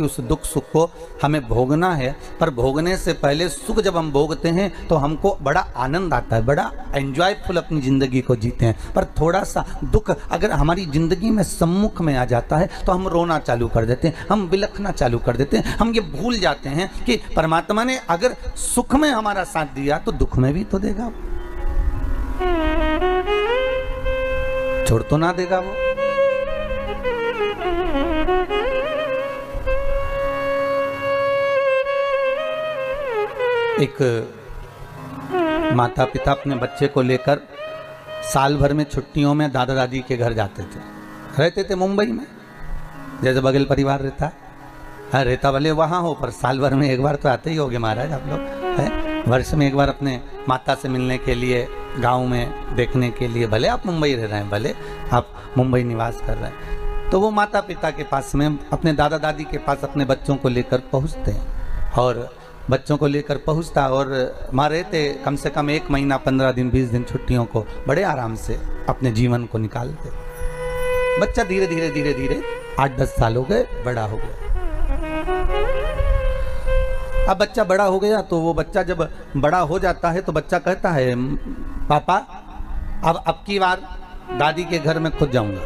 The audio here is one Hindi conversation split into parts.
उस दुख सुख को हमें भोगना है, पर भोगने से पहले सुख जब हम भोगते हैं तो हमको बड़ा आनंद आता है, बड़ा एंजॉयफुल अपनी ज़िंदगी को जीते हैं। पर थोड़ा सा दुख अगर हमारी ज़िंदगी में सम्मुख में आ जाता है तो हम रोना चालू कर देते हैं, हम बिलखना चालू कर देते हैं। हम ये भूल जाते हैं कि परमात्मा ने अगर सुख में हमारा साथ दिया तो दुख में भी तो देगा, छोड़ तो ना देगा वो। एक माता पिता अपने बच्चे को लेकर साल भर में छुट्टियों में दादा दादी के घर जाते थे। रहते थे मुंबई में, जैसे बगल परिवार रहता है। हाँ, रहता भले वहाँ हो, पर साल भर में एक बार तो आते ही होगे महाराज आप लोग। है वर्ष में एक बार अपने माता से मिलने के लिए, गांव में देखने के लिए, भले आप मुंबई रह रहे हैं, भले आप मुंबई निवास कर रहे हैं, तो वो माता पिता के पास में, अपने दादा दादी के पास अपने बच्चों को लेकर पहुँचते हैं। और बच्चों को लेकर पहुंचता और माँ रहते कम से कम 1 महीना 15 दिन 20 दिन छुट्टियों को बड़े आराम से अपने जीवन को निकालते। बच्चा धीरे धीरे धीरे धीरे 8-10 साल हो गए, बड़ा हो गया। अब बच्चा बड़ा हो गया तो वो बच्चा जब बड़ा हो जाता है तो बच्चा कहता है, पापा अब की बार दादी के घर में खुद जाऊंगा,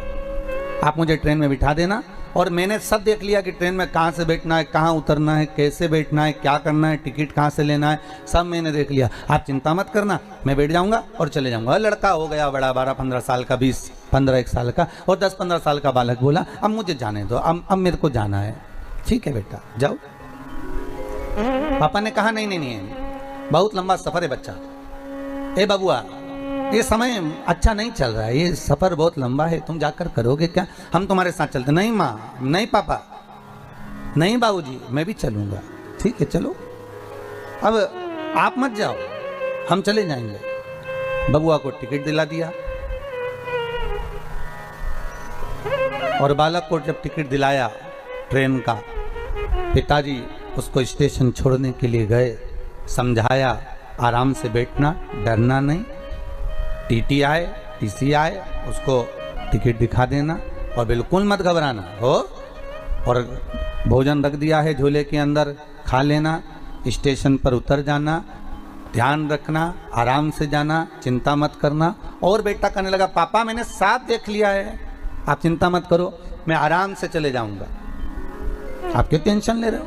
आप मुझे ट्रेन में बिठा देना। और मैंने सब देख लिया कि ट्रेन में कहाँ से बैठना है, कहाँ उतरना है, कैसे बैठना है, क्या करना है, टिकट कहाँ से लेना है, सब मैंने देख लिया। आप चिंता मत करना, मैं बैठ जाऊँगा और चले जाऊँगा। लड़का हो गया बड़ा, 12-15 साल का, 20-15 साल का, और 10-15 साल का बालक बोला, अब मुझे जाने दो, अब मेरे को जाना है। ठीक है बेटा जाओ। पापा ने कहा नहीं, बहुत लंबा सफ़र है बच्चा, ए बबुआ ये समय अच्छा नहीं चल रहा है, ये सफ़र बहुत लंबा है, तुम जाकर करोगे क्या, हम तुम्हारे साथ चलते। नहीं माँ, नहीं पापा, नहीं बाबूजी, मैं भी चलूँगा। ठीक है चलो, अब आप मत जाओ, हम चले जाएंगे। बबुआ को टिकट दिला दिया और बालक को जब टिकट दिलाया ट्रेन का, पिताजी उसको स्टेशन छोड़ने के लिए गए, समझाया आराम से बैठना, डरना नहीं, टीटी आए टीसी आए उसको टिकट दिखा देना और बिल्कुल मत घबराना हो। और भोजन रख दिया है झोले के अंदर, खा लेना, स्टेशन पर उतर जाना, ध्यान रखना, आराम से जाना, चिंता मत करना। और बेटा कहने लगा, पापा मैंने साफ देख लिया है, आप चिंता मत करो, मैं आराम से चले जाऊंगा। आप क्यों टेंशन ले रहे हो,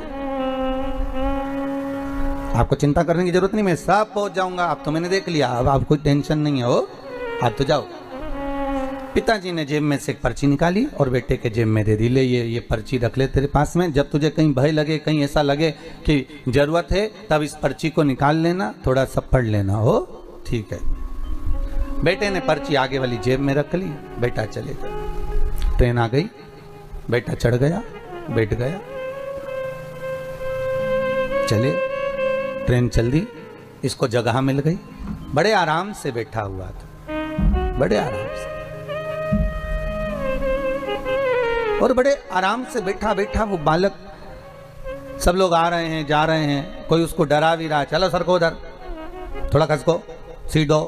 आपको चिंता करने की जरूरत नहीं, मैं सब पहुंच जाऊंगा, अब तो मैंने देख लिया, अब आप कोई टेंशन नहीं है, हो आप तो जाओ। पिताजी ने जेब में से एक पर्ची निकाली और बेटे के जेब में दे दी, ले ये पर्ची रख ले तेरे पास में, जब तुझे कहीं भय लगे, कहीं ऐसा लगे कि जरूरत है, तब इस पर्ची को निकाल लेना, थोड़ा सा पढ़ लेना। हो ठीक है। बेटे ने पर्ची आगे वाली जेब में रख ली, बेटा चले गया। ट्रेन आ गई, बेटा चढ़ गया, बैठ गया, चले, ट्रेन चल दी, इसको जगह मिल गई, बड़े आराम से बैठा हुआ था, बड़े आराम से, और बड़े आराम से बैठा बैठा वो बालक, सब लोग आ रहे हैं जा रहे हैं, कोई उसको डरा भी रहा, चलो सर को उधर, थोड़ा खसको, सीट दो,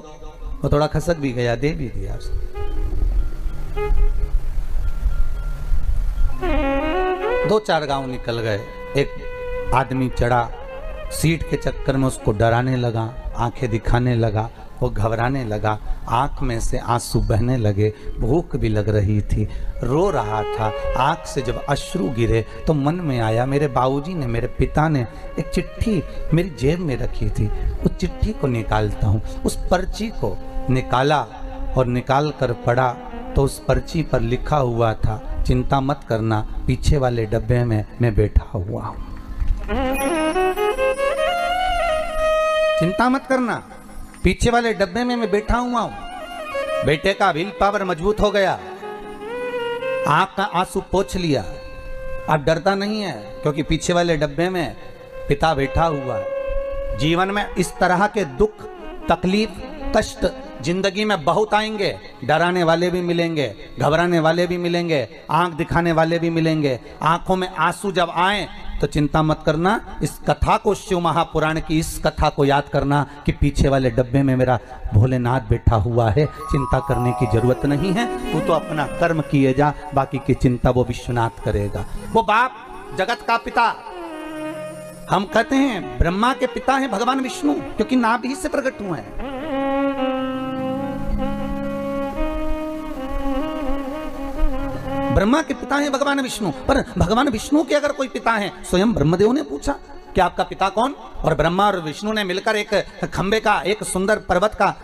वो थोड़ा खसक भी गया, दे भी दिया उसने। 2-4 गांव निकल गए, एक आदमी चढ़ा, सीट के चक्कर में उसको डराने लगा, आंखें दिखाने लगा, वो घबराने लगा, आंख में से आंसू बहने लगे, भूख भी लग रही थी, रो रहा था। आंख से जब अश्रु गिरे तो मन में आया, मेरे बाबूजी ने, मेरे पिता ने एक चिट्ठी मेरी जेब में रखी थी, उस चिट्ठी को निकालता हूँ। उस पर्ची को निकाला और निकाल कर पढ़ा तो उस पर्ची पर लिखा हुआ था, चिंता मत करना, पीछे वाले डब्बे में मैं बैठा हुआ हूँ, चिंता मत करना, पीछे वाले डब्बे में मैं बैठा हुआ हूं। बेटे का विल पावर मजबूत हो गया, आंख का आंसू पोंछ लिया, अब डरता नहीं है, क्योंकि पीछे वाले डब्बे में पिता बैठा हुआ है। जीवन में इस तरह के दुख, तकलीफ, कष्ट जिंदगी में बहुत आएंगे, डराने वाले भी मिलेंगे, घबराने वाले भी मिलेंगे, आंख दिखाने वाले भी मिलेंगे। आंखों में आंसू जब आए तो चिंता मत करना, इस कथा को, शिव महापुराण की इस कथा को याद करना कि पीछे वाले डब्बे में मेरा भोलेनाथ बैठा हुआ है, चिंता करने की जरूरत नहीं है, तू तो अपना कर्म किए जा, बाकी की चिंता वो विश्वनाथ करेगा। वो बाप जगत का पिता। हम कहते हैं ब्रह्मा के पिता हैं भगवान विष्णु, क्योंकि नाभि से प्रकट हुए हैं। ब्रह्मा के पिता हैं भगवान विष्णु, पर भगवान विष्णु के अगर कोई पिता हैं, स्वयं ब्रह्मदेव ने पूछा कि आपका पिता कौन? और ब्रह्मा और विष्णु ने मिलकर एक खंबे का, एक सुंदर पर्वत का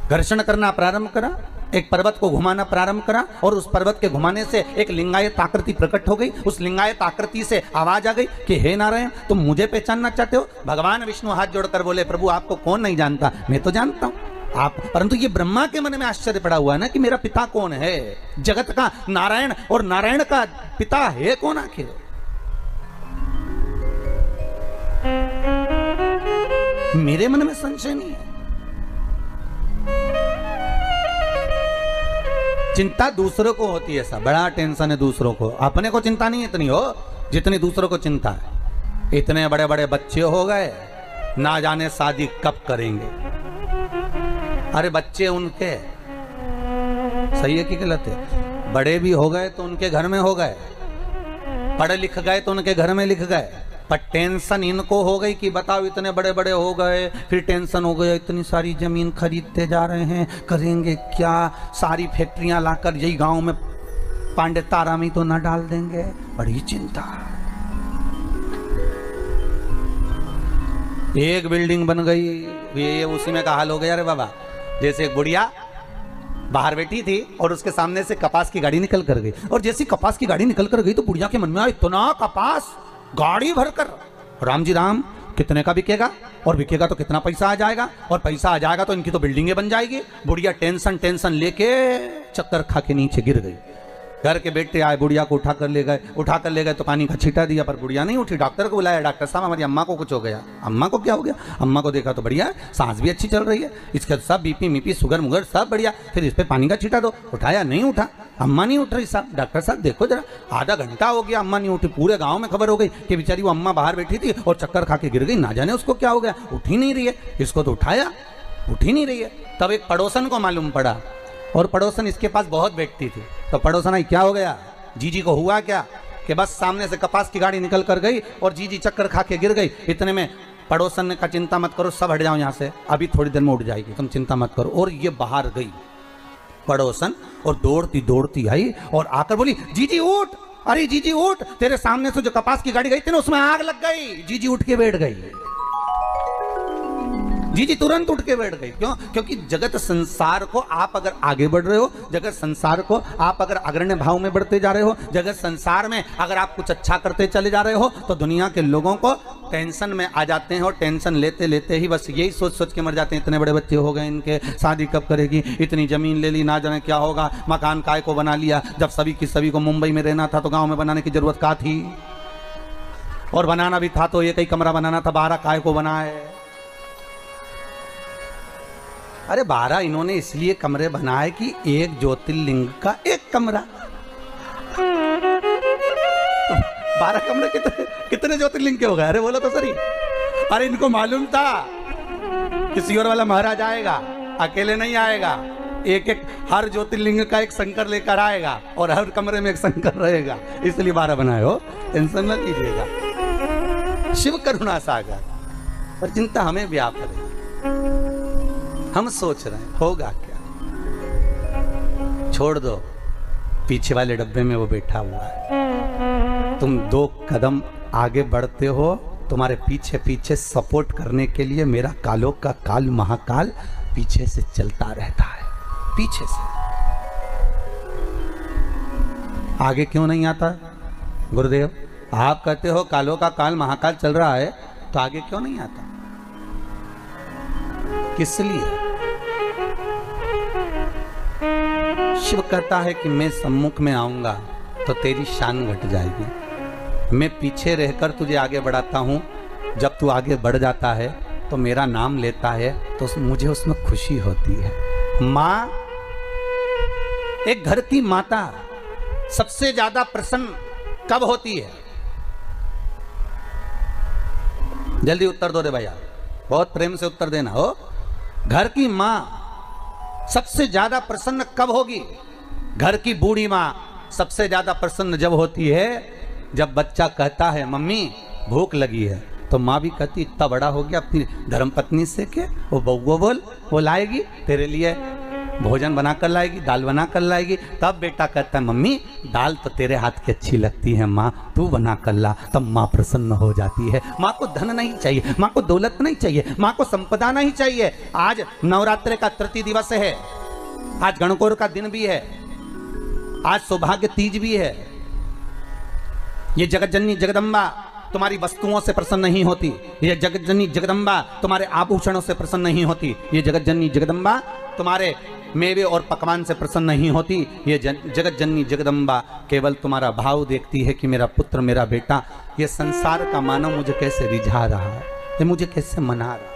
घर्षण करना प्रारंभ करा, एक पर्वत को घुमाना प्रारंभ करा, और उस पर्वत के घुमाने से एक लिंगायत आकृति प्रकट हो गई। उस लिंगायत आकृति से आवाज आ गई कि हे नारायण, तुम मुझे पहचानना चाहते हो? भगवान विष्णु हाथ जोड़कर बोले, प्रभु आपको कौन नहीं जानता, मैं तो जानता हूं आप। परंतु ये ब्रह्मा के मन में आश्चर्य पड़ा हुआ है ना कि मेरा पिता कौन है, जगत का नारायण, और नारायण का पिता है कौन आखिर? मेरे मन में संशय नहीं है। चिंता दूसरों को होती है, सब बड़ा टेंशन है दूसरों को, अपने को चिंता नहीं इतनी हो जितनी दूसरों को चिंता है। इतने बड़े बड़े बच्चे हो गए, ना जाने शादी कब करेंगे। अरे बच्चे उनके, सही है कि गलत है? बड़े भी हो गए तो उनके घर में हो गए, पढ़े लिख गए तो उनके घर में लिख गए, पर टेंशन इनको हो गई कि बताओ इतने बड़े बड़े हो गए, फिर टेंशन हो गया, इतनी सारी जमीन खरीदते जा रहे हैं, करेंगे क्या? सारी फैक्ट्रियां लाकर यही गांव में पांडे तारा में तो ना डाल देंगे, बड़ी चिंता। एक बिल्डिंग बन गई, ये उसी में का हाल हो गया। अरे बाबा, जैसे एक बुढ़िया बाहर बैठी थी और उसके सामने से कपास की गाड़ी निकल कर गई, और जैसी कपास की गाड़ी निकल कर गई तो बुढ़िया के मन में आया, इतना कपास गाड़ी भरकर, राम जी राम, कितने का बिकेगा? और बिकेगा तो कितना पैसा आ जाएगा? और पैसा आ जाएगा तो इनकी तो बिल्डिंगें बन जाएगी। बुढ़िया टेंशन लेके चक्कर खा के नीचे गिर गई। घर के बेटे आए, बुढ़िया को उठा कर ले गए तो पानी का छींटा दिया, पर बुढ़िया नहीं उठी। डॉक्टर को बुलाया, डॉक्टर साहब हमारी अम्मा को कुछ हो गया। अम्मा को क्या हो गया? अम्मा को देखा तो बढ़िया है, सांस भी अच्छी चल रही है, इसका सब बीपी मीपी शुगर मुगर सब बढ़िया, फिर इस पे पानी का छींटा दो। उठाया, नहीं उठा, अम्मा नहीं उठ रही। साहब डॉक्टर साहब देखो जरा, आधा घंटा हो गया अम्मा नहीं उठी। पूरे गांव में खबर हो गई कि बेचारी वो अम्मा बाहर बैठी थी और चक्कर खा के गिर गई, ना जाने उसको क्या हो गया, उठ ही नहीं रही है। इसको तो उठाया, उठ ही नहीं रही है। तब एक पड़ोसन को मालूम पड़ा, और पड़ोसन इसके पास बहुत बैठती थी। तो पड़ोसन आई, क्या हो गया जीजी को? हुआ क्या कि बस सामने से कपास की गाड़ी निकल कर गई और जीजी चक्कर खा के गिर गई। इतने में पड़ोसन ने कहा, चिंता मत करो, सब हट जाओ यहाँ से, अभी थोड़ी देर में उठ जाएगी, तुम चिंता मत करो। और ये बाहर गई पड़ोसन, और दौड़ती आई और आकर बोली, जीजी उठ, अरे जीजी उठ, तेरे सामने से जो कपास की गाड़ी गई थी ना, उसमें आग लग गई। जीजी उठ के बैठ गई, जीजी तुरंत उठ के बैठ गई। क्यों? क्योंकि जगत संसार को आप अगर आगे बढ़ रहे हो, जगत संसार को आप अगर अग्रण्य भाव में बढ़ते जा रहे हो, जगत संसार में अगर आप कुछ अच्छा करते चले जा रहे हो, तो दुनिया के लोगों को टेंशन में आ जाते हैं, और टेंशन लेते लेते ही बस यही सोच के मर जाते हैं, इतने बड़े बच्चे हो गए, इनके शादी कब करेगी, इतनी जमीन ले ली, ना जाने क्या होगा, मकान काय को बना लिया। जब सभी को मुंबई में रहना था तो गाँव में बनाने की जरूरत क्या थी? और बनाना भी था तो एक ही कमरा बनाना था, 12 काय को बनाए। अरे 12 इन्होंने इसलिए कमरे बनाए कि एक ज्योतिर्लिंग का एक कमरा। 12 कमरे कितने ज्योतिर्लिंग के हो गए? अरे बोलो तो सही। अरे इनको मालूम था कि सियोर वाला महाराज आएगा, अकेले नहीं आएगा, एक हर ज्योतिर्लिंग का एक शंकर लेकर आएगा और हर कमरे में एक शंकर रहेगा, इसलिए 12 बनाए हो, टेंशन न लीजिएगा। शिव करुणा सागर, पर चिंता हमें व्याप है। हम सोच रहे हैं होगा क्या, छोड़ दो, पीछे वाले डब्बे में वो बैठा हुआ है। तुम 2 कदम आगे बढ़ते हो, तुम्हारे पीछे पीछे सपोर्ट करने के लिए मेरा कालों का काल महाकाल पीछे से चलता रहता है। पीछे से आगे क्यों नहीं आता? गुरुदेव आप कहते हो कालों का काल महाकाल चल रहा है, तो आगे क्यों नहीं आता? किस लिए? शिव कहता है कि मैं सम्मुख में आऊंगा तो तेरी शान घट जाएगी, मैं पीछे रहकर तुझे आगे बढ़ाता हूं। जब तू आगे बढ़ जाता है तो मेरा नाम लेता है तो मुझे उसमें खुशी होती है। माँ, एक घर की माता सबसे ज्यादा प्रसन्न कब होती है? जल्दी उत्तर दो रे भैया, बहुत प्रेम से उत्तर देना हो। घर की माँ सबसे ज्यादा प्रसन्न कब होगी? घर की बूढ़ी माँ सबसे ज्यादा प्रसन्न जब होती है जब बच्चा कहता है मम्मी भूख लगी है, तो माँ भी कहती इतना बड़ा हो गया अपनी धर्मपत्नी से के वो बउआ बोल, वो लाएगी तेरे लिए भोजन बना कर लाएगी, दाल बना कर लाएगी। तब बेटा कहता है मम्मी दाल तो तेरे हाथ की अच्छी लगती है माँ, तू बना कर ला। तब माँ प्रसन्न हो जाती है। माँ को धन नहीं चाहिए, माँ को दौलत नहीं चाहिए, माँ को संपदा नहीं चाहिए। आज नवरात्रि का तृतीय दिवस है, आज गणगौर का दिन भी है, आज सौभाग्य तीज भी है। ये जगतजननी जगदम्बा तुम्हारी वस्तुओं से प्रसन्न नहीं होती, ये जगतजननी जगदम्बा तुम्हारे आभूषणों से प्रसन्न नहीं होती, ये जगतजननी जगदम्बा तुम्हारे मेवे और पकवान से प्रसन्न नहीं होती। ये जगतजननी जगदम्बा केवल तुम्हारा भाव देखती है कि मेरा पुत्र, मेरा बेटा, ये संसार का मानव मुझे कैसे रिझा रहा है, ये मुझे कैसे मना रहा है।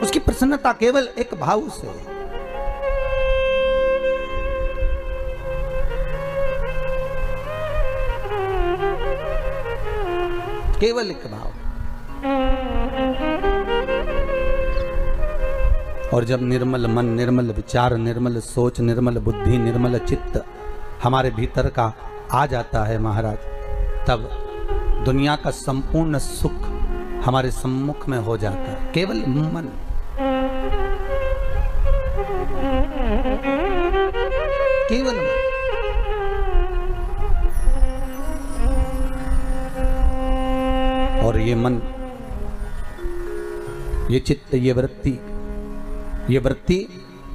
उसकी प्रसन्नता केवल एक भाव से। केवल एक भाव। और जब निर्मल मन, निर्मल विचार, निर्मल सोच, निर्मल बुद्धि, निर्मल चित्त हमारे भीतर का आ जाता है महाराज, तब दुनिया का संपूर्ण सुख हमारे सम्मुख में हो जाता है। केवल मन। केवल मन। और ये मन, ये चित्त, ये वृत्ति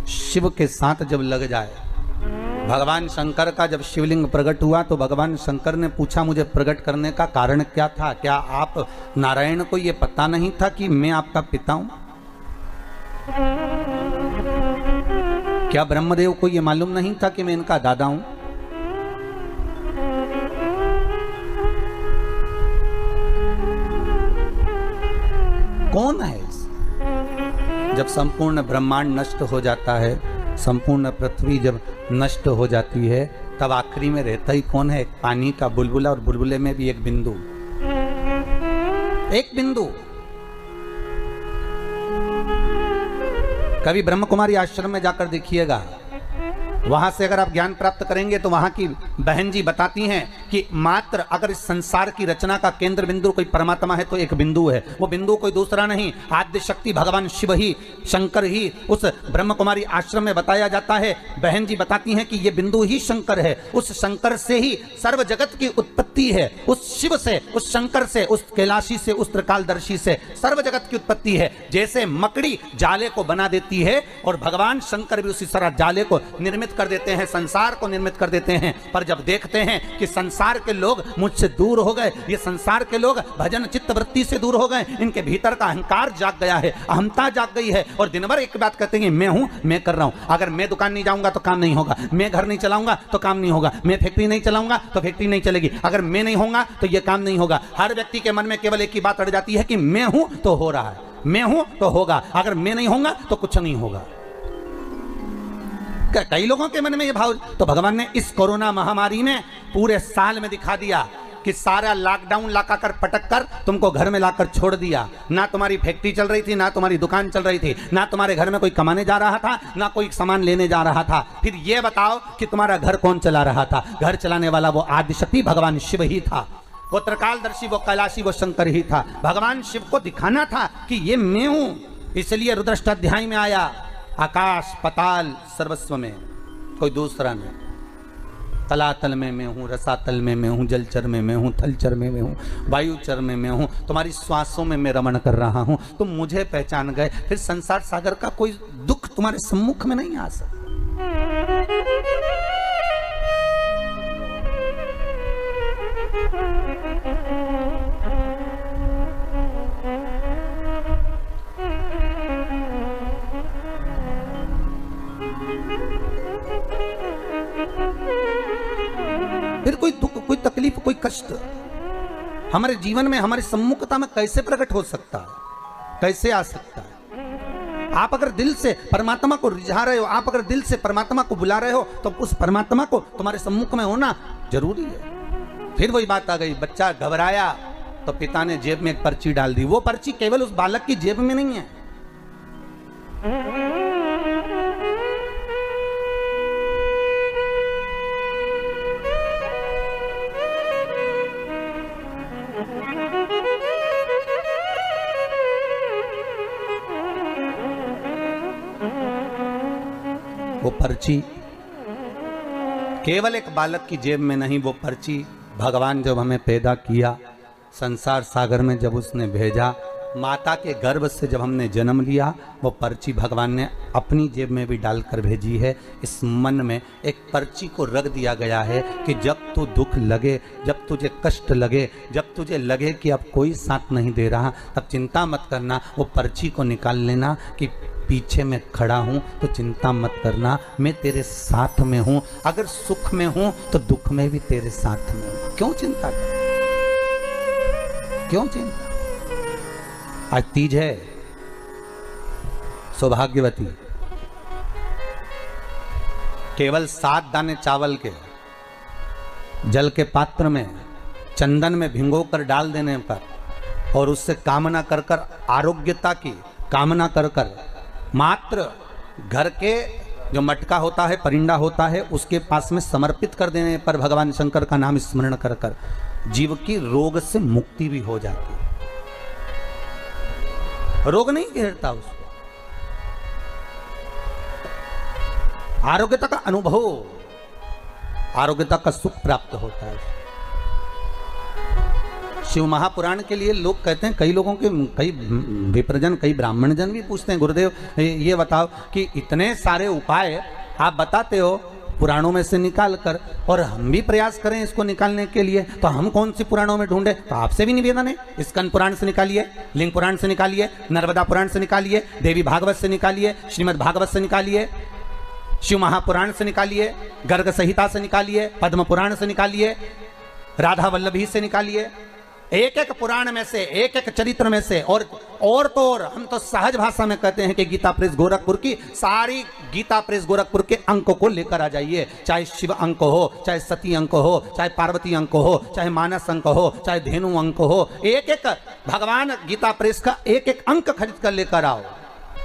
शिव के साथ जब लग जाए। भगवान शंकर का जब शिवलिंग प्रकट हुआ तो भगवान शंकर ने पूछा मुझे प्रकट करने का कारण क्या था? क्या आप नारायण को ये पता नहीं था कि मैं आपका पिता हूं? क्या ब्रह्मदेव को ये मालूम नहीं था कि मैं इनका दादा हूं? कौन है? जब संपूर्ण ब्रह्मांड नष्ट हो जाता है, संपूर्ण पृथ्वी जब नष्ट हो जाती है, तब आखिरी में रहता ही कौन है? पानी का बुलबुला, और बुलबुले में भी एक बिंदु। एक बिंदु। कभी ब्रह्म कुमारी आश्रम में जाकर देखिएगा, वहां से अगर आप ज्ञान प्राप्त करेंगे तो वहां की बहन जी बताती हैं कि मात्र अगर इस संसार की रचना का केंद्र बिंदु कोई परमात्मा है तो एक बिंदु है। वो बिंदु कोई दूसरा नहीं, आद्य शक्ति भगवान शिव ही, शंकर ही उस ब्रह्म कुमारी आश्रम में बताया जाता है। बहन जी बताती हैं कि ये बिंदु ही शंकर है। उस शंकर से ही सर्व जगत की उत्पत्ति है। उस शिव से, उस शंकर से, उस कैलाशी से, उस त्रिकालदर्शी से सर्व जगत की उत्पत्ति है। जैसे मकड़ी जाले को बना देती है और भगवान शंकर भी उसी तरह जाले को निर्मित कर देते हैं, संसार को निर्मित कर देते हैं। पर जब देखते हैं कि संसार के लोग मुझसे दूर हो गए, ये संसार के लोग भजन चित्त वृत्ति से दूर हो गए, इनके भीतर का अहंकार जाग गया है, अहमता जाग गई है, और दिन भर एक बात कहते हैं मैं हूं, मैं कर रहा हूं। अगर मैं दुकान नहीं जाऊंगा तो काम नहीं होगा, मैं घर नहीं चलाऊंगा तो काम नहीं होगा, मैं फैक्ट्री नहीं चलाऊंगा तो फैक्ट्री नहीं चलेगी, अगर मैं नहीं होऊंगा तो यह काम नहीं होगा। हर व्यक्ति के मन में केवल एक ही बात अड़ जाती है कि मैं हूं तो हो रहा है, मैं हूं तो होगा, अगर मैं नहीं होऊंगा तो कुछ नहीं होगा। कई लोगों के मन में ये भाव, तो भगवान ने इस कोरोना महामारी में पूरे साल में दिखा दिया कि सारा लॉकडाउन लगा कर पटक कर तुमको घर में लाकर छोड़ दिया। ना तुम्हारी फैक्ट्री चल रही थी, ना तुम्हारी दुकान चल रही थी, ना तुम्हारे घर में कोई कमाने जा रहा था, ना कोई सामान लेने जा रहा था। फिर ये बताओ कि तुम्हारा घर कौन चला रहा था? घर चलाने वाला वो आदिशक्ति भगवान शिव ही था, वो त्रिकालदर्शी, वो कैलाशी, वो शंकर ही था। भगवान शिव को दिखाना था कि ये मैं हूं। इसलिए रुद्राष्टाध्याय में आया, आकाश पताल सर्वस्व में कोई दूसरा नहीं। तलातल में मैं हूँ, रसातल में मैं हूँ, जलचर में मैं हूँ, थलचर में मैं हूँ, वायुचर में मैं हूँ, तुम्हारी श्वासों में मैं रमण कर रहा हूँ। तुम मुझे पहचान गए, फिर संसार सागर का कोई दुख तुम्हारे सम्मुख में नहीं आ सकता। फिर कोई दुख, कोई तकलीफ, कोई कष्ट हमारे जीवन में, हमारी सम्मुखता में कैसे प्रकट हो सकता है? कैसे आ सकता है? आप अगर दिल से परमात्मा को रिझा रहे हो, आप अगर दिल से परमात्मा को बुला रहे हो, तो उस परमात्मा को तुम्हारे सम्मुख में होना जरूरी है। फिर वही बात आ गई, बच्चा घबराया तो पिता ने जेब में एक पर्ची डाल दी। वो पर्ची केवल उस बालक की जेब में नहीं है, वो पर्ची केवल एक बालक की जेब में नहीं, वो पर्ची भगवान जब हमें पैदा किया, संसार सागर में जब उसने भेजा, माता के गर्भ से जब हमने जन्म लिया, वो पर्ची भगवान ने अपनी जेब में भी डालकर भेजी है। इस मन में एक पर्ची को रख दिया गया है कि जब तू दुख लगे, जब तुझे कष्ट लगे, जब तुझे लगे कि अब कोई साथ नहीं दे रहा, तब चिंता मत करना, वो पर्ची को निकाल लेना कि पीछे मैं खड़ा हूँ, तो चिंता मत करना, मैं तेरे साथ में हूँ। अगर सुख में हूँ तो दुख में भी तेरे साथ में हूँ। क्यों चिंता कर, क्यों चिंता? आज तीज है, सौभाग्यवती केवल 7 दाने चावल के जल के पात्र में चंदन में भिंगो कर डाल देने पर और उससे कामना कर कर, आरोग्यता की कामना कर कर, मात्र घर के जो मटका होता है, परिंदा होता है, उसके पास में समर्पित कर देने पर भगवान शंकर का नाम स्मरण कर कर जीव की रोग से मुक्ति भी हो जाती है। रोग नहीं घेरता उसको, आरोग्यता का अनुभव, आरोग्यता का सुख प्राप्त होता है। शिव महापुराण के लिए लोग कहते हैं, कई लोगों के, कई विप्रजन, कई ब्राह्मण जन भी पूछते हैं, गुरुदेव ये बताओ कि इतने सारे उपाय आप बताते हो पुराणों में से निकाल कर, और हम भी प्रयास करें इसको निकालने के लिए, तो हम कौन सी पुराणों में ढूंढे? तो आपसे भी निवेदन है, स्कंद पुराण से निकालिए, लिंग पुराण से निकालिए, नर्मदा पुराण से निकालिए, देवी भागवत से निकालिए, श्रीमद् भागवत से निकालिए, शिव महापुराण से निकालिए, गर्ग संहिता से निकालिए, पद्म पुराण से निकालिए, राधा वल्लभी से निकालिए, एक एक पुराण में से, एक एक चरित्र में से, और तो और हम तो सहज भाषा में कहते हैं कि गीता प्रेस गोरखपुर की सारी गीता प्रेस गोरखपुर के अंक को लेकर आ जाइए, चाहे शिव अंक हो, चाहे सती अंक हो, चाहे पार्वती अंक हो, चाहे मानस अंक हो, चाहे धेनु अंक हो, एक एक भगवान गीता प्रेस का एक एक अंक खरीद कर लेकर आओ,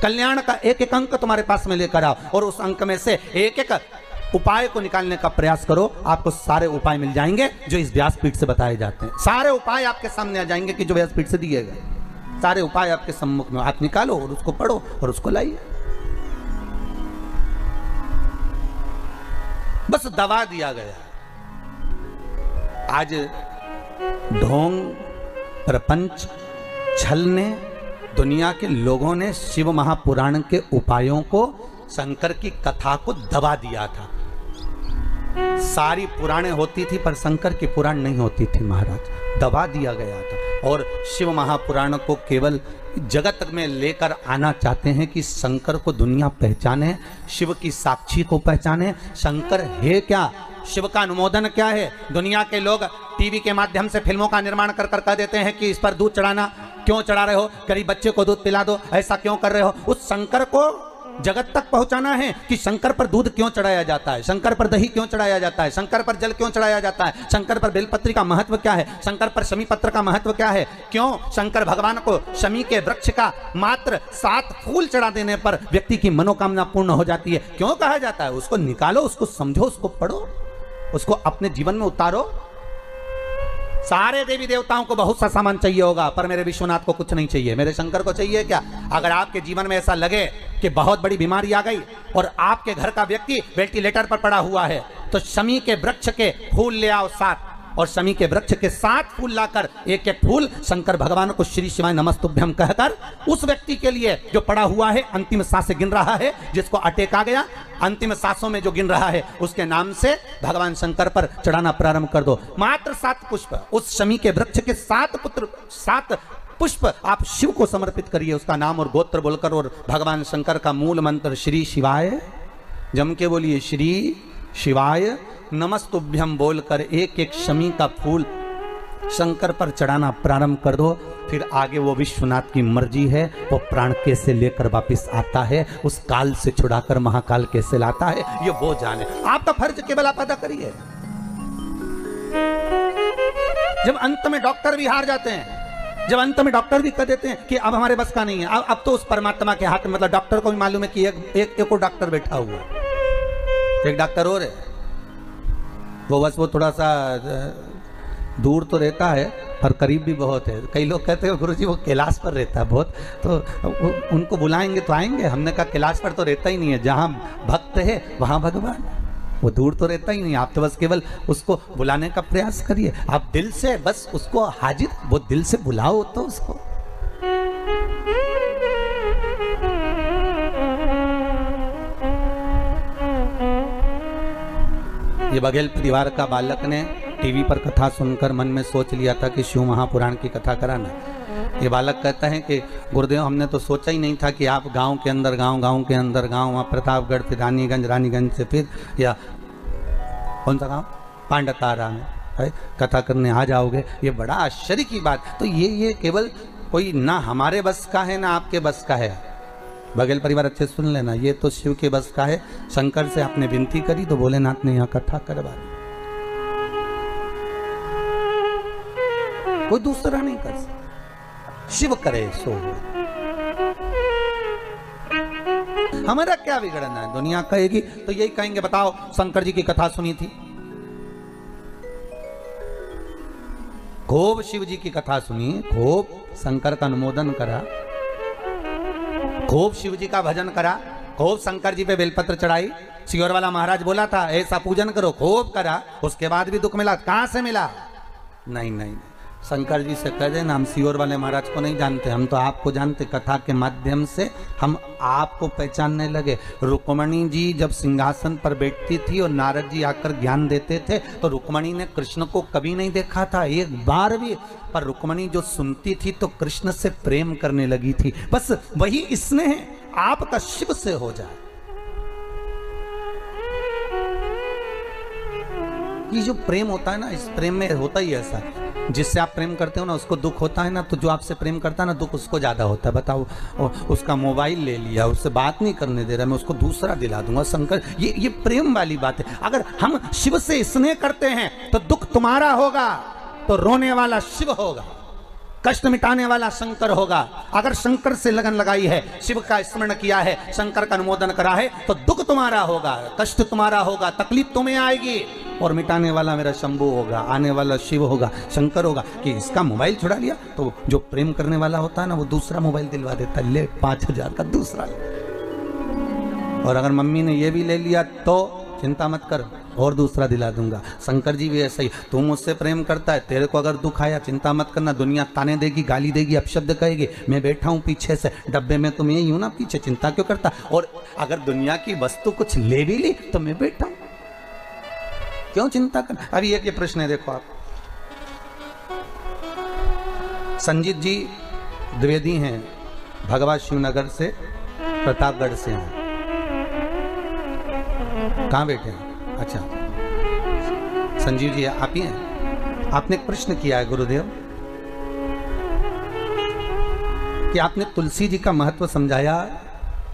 कल्याण का एक एक अंक तुम्हारे पास में लेकर आओ, और उस अंक में से एक एक उपाय को निकालने का प्रयास करो। आपको सारे उपाय मिल जाएंगे जो इस व्यासपीठ से बताए जाते हैं। सारे उपाय आपके सामने आ जाएंगे कि जो व्यासपीठ से दिए गए, सारे उपाय आपके सम्मुख में, आप निकालो और उसको पढ़ो और उसको लाइए। बस दबा दिया गया। आज ढोंग, प्रपंच, छल ने, दुनिया के लोगों ने शिव महापुराण के उपायों को, शंकर की कथा को दबा दिया था। सारी पुराणें होती थी पर शंकर की पुराण नहीं होती थी महाराज, दबा दिया गया था। और शिव महापुराण को केवल जगत में लेकर आना चाहते हैं कि शंकर को दुनिया पहचाने, शिव की साक्षी को पहचाने। शंकर है क्या, शिव का अनुमोदन क्या है? दुनिया के लोग टीवी के माध्यम से फिल्मों का निर्माण कर कर कह देते हैं कि इस पर दूध चढ़ाना, क्यों चढ़ा रहे हो, गरीब बच्चे को दूध पिला दो, ऐसा क्यों कर रहे हो? उस शंकर को जगत तक पहुंचाना है कि शंकर पर दूध क्यों चढ़ाया जाता है, शंकर पर दही क्यों चढ़ाया जाता है, शंकर पर जल क्यों चढ़ाया जाता है, शंकर पर बेलपत्री का महत्व क्या है, शंकर पर शमी पत्र का महत्व क्या है, क्यों शंकर भगवान को शमी के वृक्ष का मात्र 7 फूल चढ़ा देने पर व्यक्ति की मनोकामना पूर्ण हो जाती है, क्यों कहा जाता है? उसको निकालो, उसको समझो, उसको पढ़ो, उसको अपने जीवन में उतारो। सारे देवी देवताओं को बहुत सा सामान चाहिए होगा, पर मेरे विश्वनाथ को कुछ नहीं चाहिए, मेरे शंकर को चाहिए क्या? अगर आपके जीवन में ऐसा लगे कि बहुत बड़ी बीमारी आ गई और आपके घर का व्यक्ति वेंटिलेटर पर पड़ा हुआ है, तो शमी के वृक्ष के फूल ले आओ 7, और शमी के वृक्ष के 7 फूल लाकर एक एक फूल शंकर भगवान को श्री शिवाय नमस्तुभ्यम कहकर उस व्यक्ति के लिए जो पड़ा हुआ है, अंतिम सांसें गिन रहा है, जिसको अटैक आ गया, अंतिम सांसों में जो गिन रहा है, उसके नाम से भगवान शंकर पर चढ़ाना प्रारंभ कर दो। मात्र 7 पुष्प, उस शमी के वृक्ष के 7 पुष्प आप शिव को समर्पित करिए, उसका नाम और गोत्र बोलकर, और भगवान शंकर का मूल मंत्र श्री शिवाय, जम के बोलिए श्री शिवाय नमस्तुभ्यम बोलकर एक एक शमी का फूल शंकर पर चढ़ाना प्रारंभ कर दो। फिर आगे वो विश्वनाथ की मर्जी है, वो प्राण कैसे लेकर वापस आता है, उस काल से छुड़ाकर महाकाल कैसे लाता है, ये वो जाने। आपका फर्ज केवल आप अदा करिए। जब अंत में डॉक्टर भी हार जाते हैं, जब अंत में डॉक्टर भी कह देते हैं कि अब हमारे बस का नहीं है, अब तो उस परमात्मा के हाथ में, मतलब डॉक्टर को भी मालूम है कि एक और डॉक्टर बैठा हुआ है, एक डॉक्टर और है, वो बस वो थोड़ा सा दूर तो रहता है पर करीब भी बहुत है। कई लोग कहते हैं गुरुजी वो कैलाश पर रहता है बहुत, तो उनको बुलाएंगे तो आएंगे। हमने कहा कैलाश पर तो रहता ही नहीं है, जहाँ भक्त है वहाँ भगवान, वो दूर तो रहता ही नहीं। आप तो बस केवल उसको बुलाने का प्रयास करिए, आप दिल से बस उसको हाजिर, वो दिल से बुलाओ तो उसको। ये बघेल परिवार का बालक ने टीवी पर कथा सुनकर मन में सोच लिया था कि शिव महापुराण की कथा कराना। ये बालक कहता है कि गुरुदेव हमने तो सोचा ही नहीं था कि आप गांव के अंदर गांव के अंदर गांव, वहाँ प्रतापगढ़ फिर रानीगंज से फिर या कौन सा गांव पांडतारा में है कथा करने आ जाओगे। ये बड़ा आश्चर्य की बात। तो ये केवल कोई ना हमारे बस का है ना आपके बस का है। बघेल परिवार अच्छे सुन लेना, ये तो शिव के बस का है। शंकर से आपने विनती करी तो भोलेनाथ ने यहाँ कथा करवा दी, कोई दूसरा नहीं कर सकता, शिव करे सो। हमारा क्या बिगड़ना है? दुनिया कहेगी तो यही कहेंगे, बताओ शंकर जी की कथा सुनी थी, खूब शिव जी की कथा सुनी, खूब शंकर का अनुमोदन करा, खूब शिव जी का भजन करा, खूब शंकर जी पे बेलपत्र चढ़ाई, सियोर वाला महाराज बोला था ऐसा पूजन करो, खूब करा, उसके बाद भी दुख मिला। कहां से मिला? नहीं, शंकर जी से कह देना हम सियोर वाले महाराज को नहीं जानते, हम तो आपको जानते। कथा के माध्यम से हम आपको पहचानने लगे। रुक्मणी जी जब सिंहासन पर बैठती थी और नारद जी आकर ज्ञान देते थे तो रुक्मणी ने कृष्ण को कभी नहीं देखा था, एक बार भी। पर रुक्मणी जो सुनती थी तो कृष्ण से प्रेम करने लगी थी। बस वही स्नेह आपका शिव से हो जाए। ये जो प्रेम होता है ना, इस प्रेम में होता ही ऐसा, जिससे आप प्रेम करते हो ना उसको दुख होता है ना, तो जो आपसे प्रेम करता है ना दुख उसको ज्यादा होता है। बताओ, उसका मोबाइल ले लिया, उससे बात नहीं करने दे रहा, मैं उसको दूसरा दिला दूंगा। शंकर, ये प्रेम वाली बात है। अगर हम शिव से स्नेह करते हैं तो दुख तुम्हारा होगा, तो रोने वाला शिव होगा, कष्ट मिटाने वाला शंकर होगा। अगर शंकर से लगन लगाई है, शिव का स्मरण किया है, शंकर का अनुमोदन करा है, तो दुख तुम्हारा होगा, कष्ट तुम्हारा होगा, तकलीफ तुम्हें आएगी, और मिटाने वाला मेरा शंभु होगा, आने वाला शिव होगा, शंकर होगा। कि इसका मोबाइल छुड़ा लिया तो जो प्रेम करने वाला होता है ना वो दूसरा मोबाइल दिलवा देता है, ले 5000 का दूसरा। और अगर मम्मी ने ये भी ले लिया तो चिंता मत कर, और दूसरा दिला दूंगा। शंकर जी भी ऐसा ही, तू मुझसे प्रेम करता है, तेरे को अगर दुख आया चिंता मत करना, दुनिया ताने देगी, गाली देगी, अपशब्द कहेगी, मैं बैठा हूं पीछे से डब्बे में, तुम यही हूं ना पीछे, चिंता क्यों करता? और अगर दुनिया की वस्तु कुछ ले भी ली तो मैं बैठा हूं, क्यों चिंता करना? अभी एक ये प्रश्न है, देखो आप, संजीत जी द्विवेदी हैं, भगवा शिवनगर से, प्रतापगढ़ से हैं। कहाँ बैठे हैं? अच्छा, संजीव जी आप ही हैं। आपने एक प्रश्न किया है गुरुदेव कि आपने तुलसी जी का महत्व समझाया,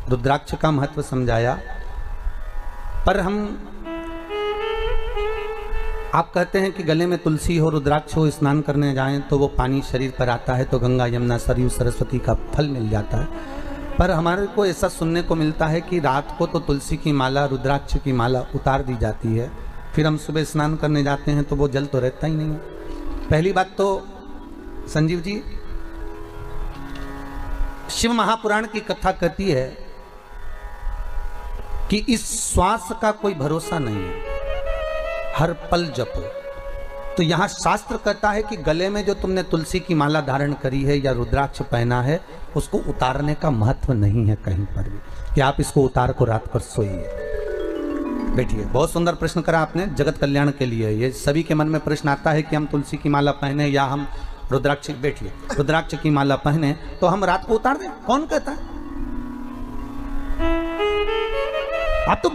रुद्राक्ष का महत्व समझाया, पर आप कहते हैं कि गले में तुलसी हो, रुद्राक्ष हो, स्नान करने जाएं तो वो पानी शरीर पर आता है तो गंगा यमुना सरयू सरस्वती का फल मिल जाता है। पर हमारे को ऐसा सुनने को मिलता है कि रात को तो तुलसी की माला, रुद्राक्ष की माला उतार दी जाती है, फिर हम सुबह स्नान करने जाते हैं तो वो जल तो रहता ही नहीं है। पहली बात तो संजीव जी, शिव महापुराण की कथा कहती है कि इस श्वास का कोई भरोसा नहीं है, हर पल जपो। तो यहाँ शास्त्र कहता है कि गले में जो तुमने तुलसी की माला धारण करी है या रुद्राक्ष पहना है, उसको उतारने का महत्व नहीं है कहीं पर भी कि आप इसको उतार को रात पर सोइए। बैठिए, बहुत सुंदर प्रश्न करा आपने, जगत कल्याण के लिए। ये सभी के मन में प्रश्न आता है कि हम तुलसी की माला पहने या हम रुद्राक्ष, बैठिए, रुद्राक्ष की माला पहने तो हम रात को उतार दें? कौन कहता है? आप तो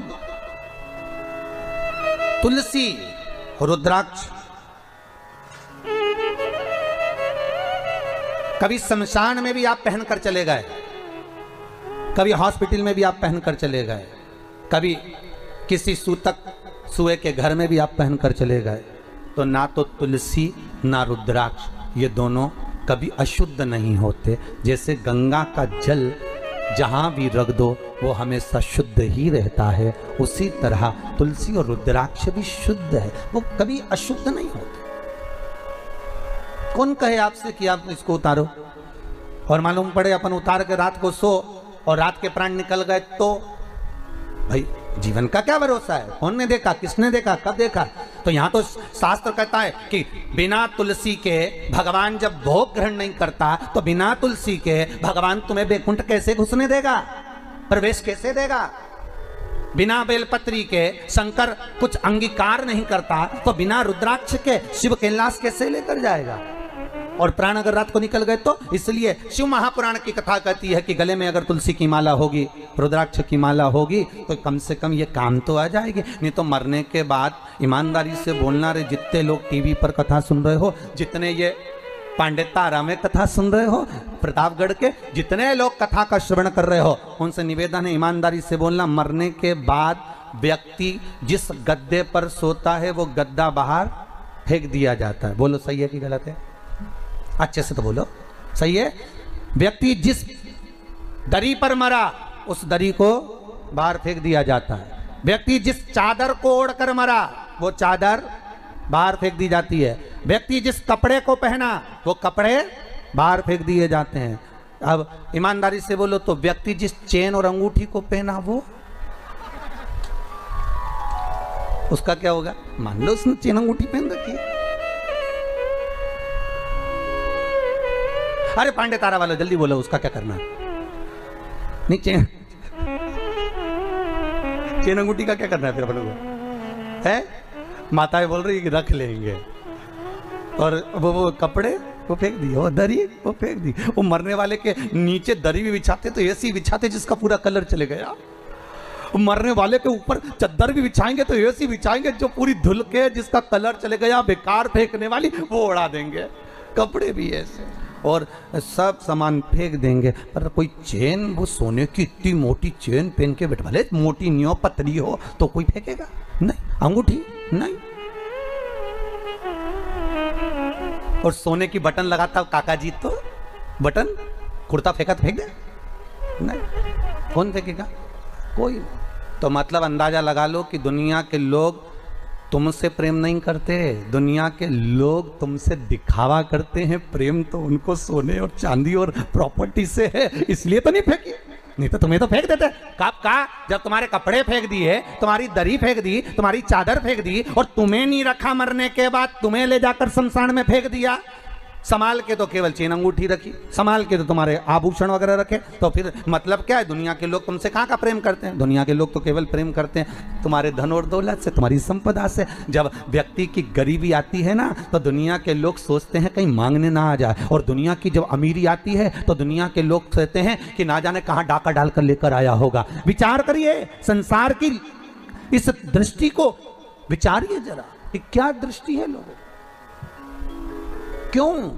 तुलसी, रुद्राक्ष, कभी शमशान में भी आप पहनकर चले गए, कभी हॉस्पिटल में भी आप पहनकर चले गए, कभी किसी सूतक सुए के घर में भी आप पहनकर चले गए, तो ना तो तुलसी ना रुद्राक्ष, ये दोनों कभी अशुद्ध नहीं होते। जैसे गंगा का जल जहाँ भी रख दो वो हमेशा शुद्ध ही रहता है, उसी तरह तुलसी और रुद्राक्ष भी शुद्ध है, वो कभी अशुद्ध नहीं होते। कौन कहे आपसे कि आप इसको उतारो? और मालूम पड़े अपन उतार के रात को सो और रात के प्राण निकल गए तो भाई जीवन का क्या भरोसा है? कौन ने देखा, किसने देखा, कब देखा? तो यहाँ तो शास्त्र कहता है कि बिना तुलसी के भगवान जब भोग ग्रहण नहीं करता तो बिना तुलसी के भगवान तुम्हें बैकुंठ कैसे घुसने देगा, प्रवेश कैसे देगा? बिना बेलपत्री के शंकर कुछ अंगीकार नहीं करता तो बिना रुद्राक्ष के शिव कैलाश कैसे लेकर जाएगा? और प्राण अगर रात को निकल गए तो इसलिए शिव महापुराण की कथा कहती है कि गले में अगर तुलसी की माला होगी, रुद्राक्ष की माला होगी तो कम से कम ये काम तो आ जाएगी। नहीं तो मरने के बाद ईमानदारी से बोलना रे, जितने लोग टीवी पर कथा सुन रहे हो, जितने ये पांडितारा में कथा सुन रहे हो, प्रतापगढ़ के जितने लोग कथा का श्रवण कर रहे हो, उनसे निवेदन है ईमानदारी से बोलना, मरने के बाद व्यक्ति जिस गद्दे पर सोता है वो गद्दा बाहर फेंक दिया जाता है। बोलो सही है कि गलत है? अच्छे से तो बोलो, सही है? व्यक्ति जिस दरी पर मरा उस दरी को बाहर फेंक दिया जाता है। व्यक्ति जिस चादर को ओढ़कर मरा वो चादर बाहर फेंक दी जाती है। व्यक्ति जिस कपड़े को पहना वो कपड़े बाहर फेंक दिए जाते हैं। अब ईमानदारी से बोलो तो व्यक्ति जिस चेन और अंगूठी को पहना वो, उसका क्या होगा? मान लो उसने चेन अंगूठी पहन रखी है। अरे पांडे तारा वाला जल्दी बोलो, उसका क्या करना? नहीं चेन अंगूठी का क्या करना है फिर अपन को? है माताएं बोल रही है कि रख लेंगे, और वो कपड़े वो फेंक दिए, वो दरी वो फेंक दी। वो मरने वाले के नीचे दरी भी बिछाते तो ऐसी बिछाते जिसका पूरा कलर चले गया। मरने वाले के ऊपर चद्दर भी बिछाएंगे तो ऐसी बिछाएंगे जो पूरी धुल के जिसका कलर चले गया, बेकार फेंकने वाली वो उड़ा देंगे। कपड़े भी ऐसे और सब सामान फेंक देंगे। पर कोई चेन, वो सोने की इतनी मोटी चेन पहन के बैठ, भले मोटी नहीं हो पतली हो तो कोई फेंकेगा नहीं? अंगूठी नहीं। और सोने की बटन लगाता काका जी तो बटन कुर्ता फेंका तो फेंक दे नहीं, कौन फेंकेगा? कोई। तो मतलब अंदाजा लगा लो कि दुनिया के लोग तुमसे प्रेम नहीं करते, दुनिया के लोग तुमसे दिखावा करते हैं। प्रेम तो उनको सोने और चांदी और प्रॉपर्टी से है, इसलिए तो नहीं फेंकी, नहीं तो तुम्हें तो फेंक देते। कब का? जब तुम्हारे कपड़े फेंक दिए, तुम्हारी दरी फेंक दी, तुम्हारी चादर फेंक दी, और तुम्हें नहीं रखा, मरने के बाद तुम्हें ले जाकर शमशान में फेंक दिया। संभाल के तो केवल चेन अंगूठी रखी, संभाल के तो तुम्हारे आभूषण वगैरह रखे। तो फिर मतलब क्या है? दुनिया के लोग तुमसे कहाँ का प्रेम करते हैं? दुनिया के लोग तो केवल प्रेम करते हैं तुम्हारे धन और दौलत से, तुम्हारी संपदा से। जब व्यक्ति की गरीबी आती है ना तो दुनिया के लोग सोचते हैं कहीं मांगने ना आ जाए, और दुनिया की जब अमीरी आती है तो दुनिया के लोग सोचते हैं कि ना जाने कहाँ डाका डालकर लेकर आया होगा। विचार करिए संसार की इस दृष्टि को, विचारिए जरा कि क्या दृष्टि है लोगों। क्यों?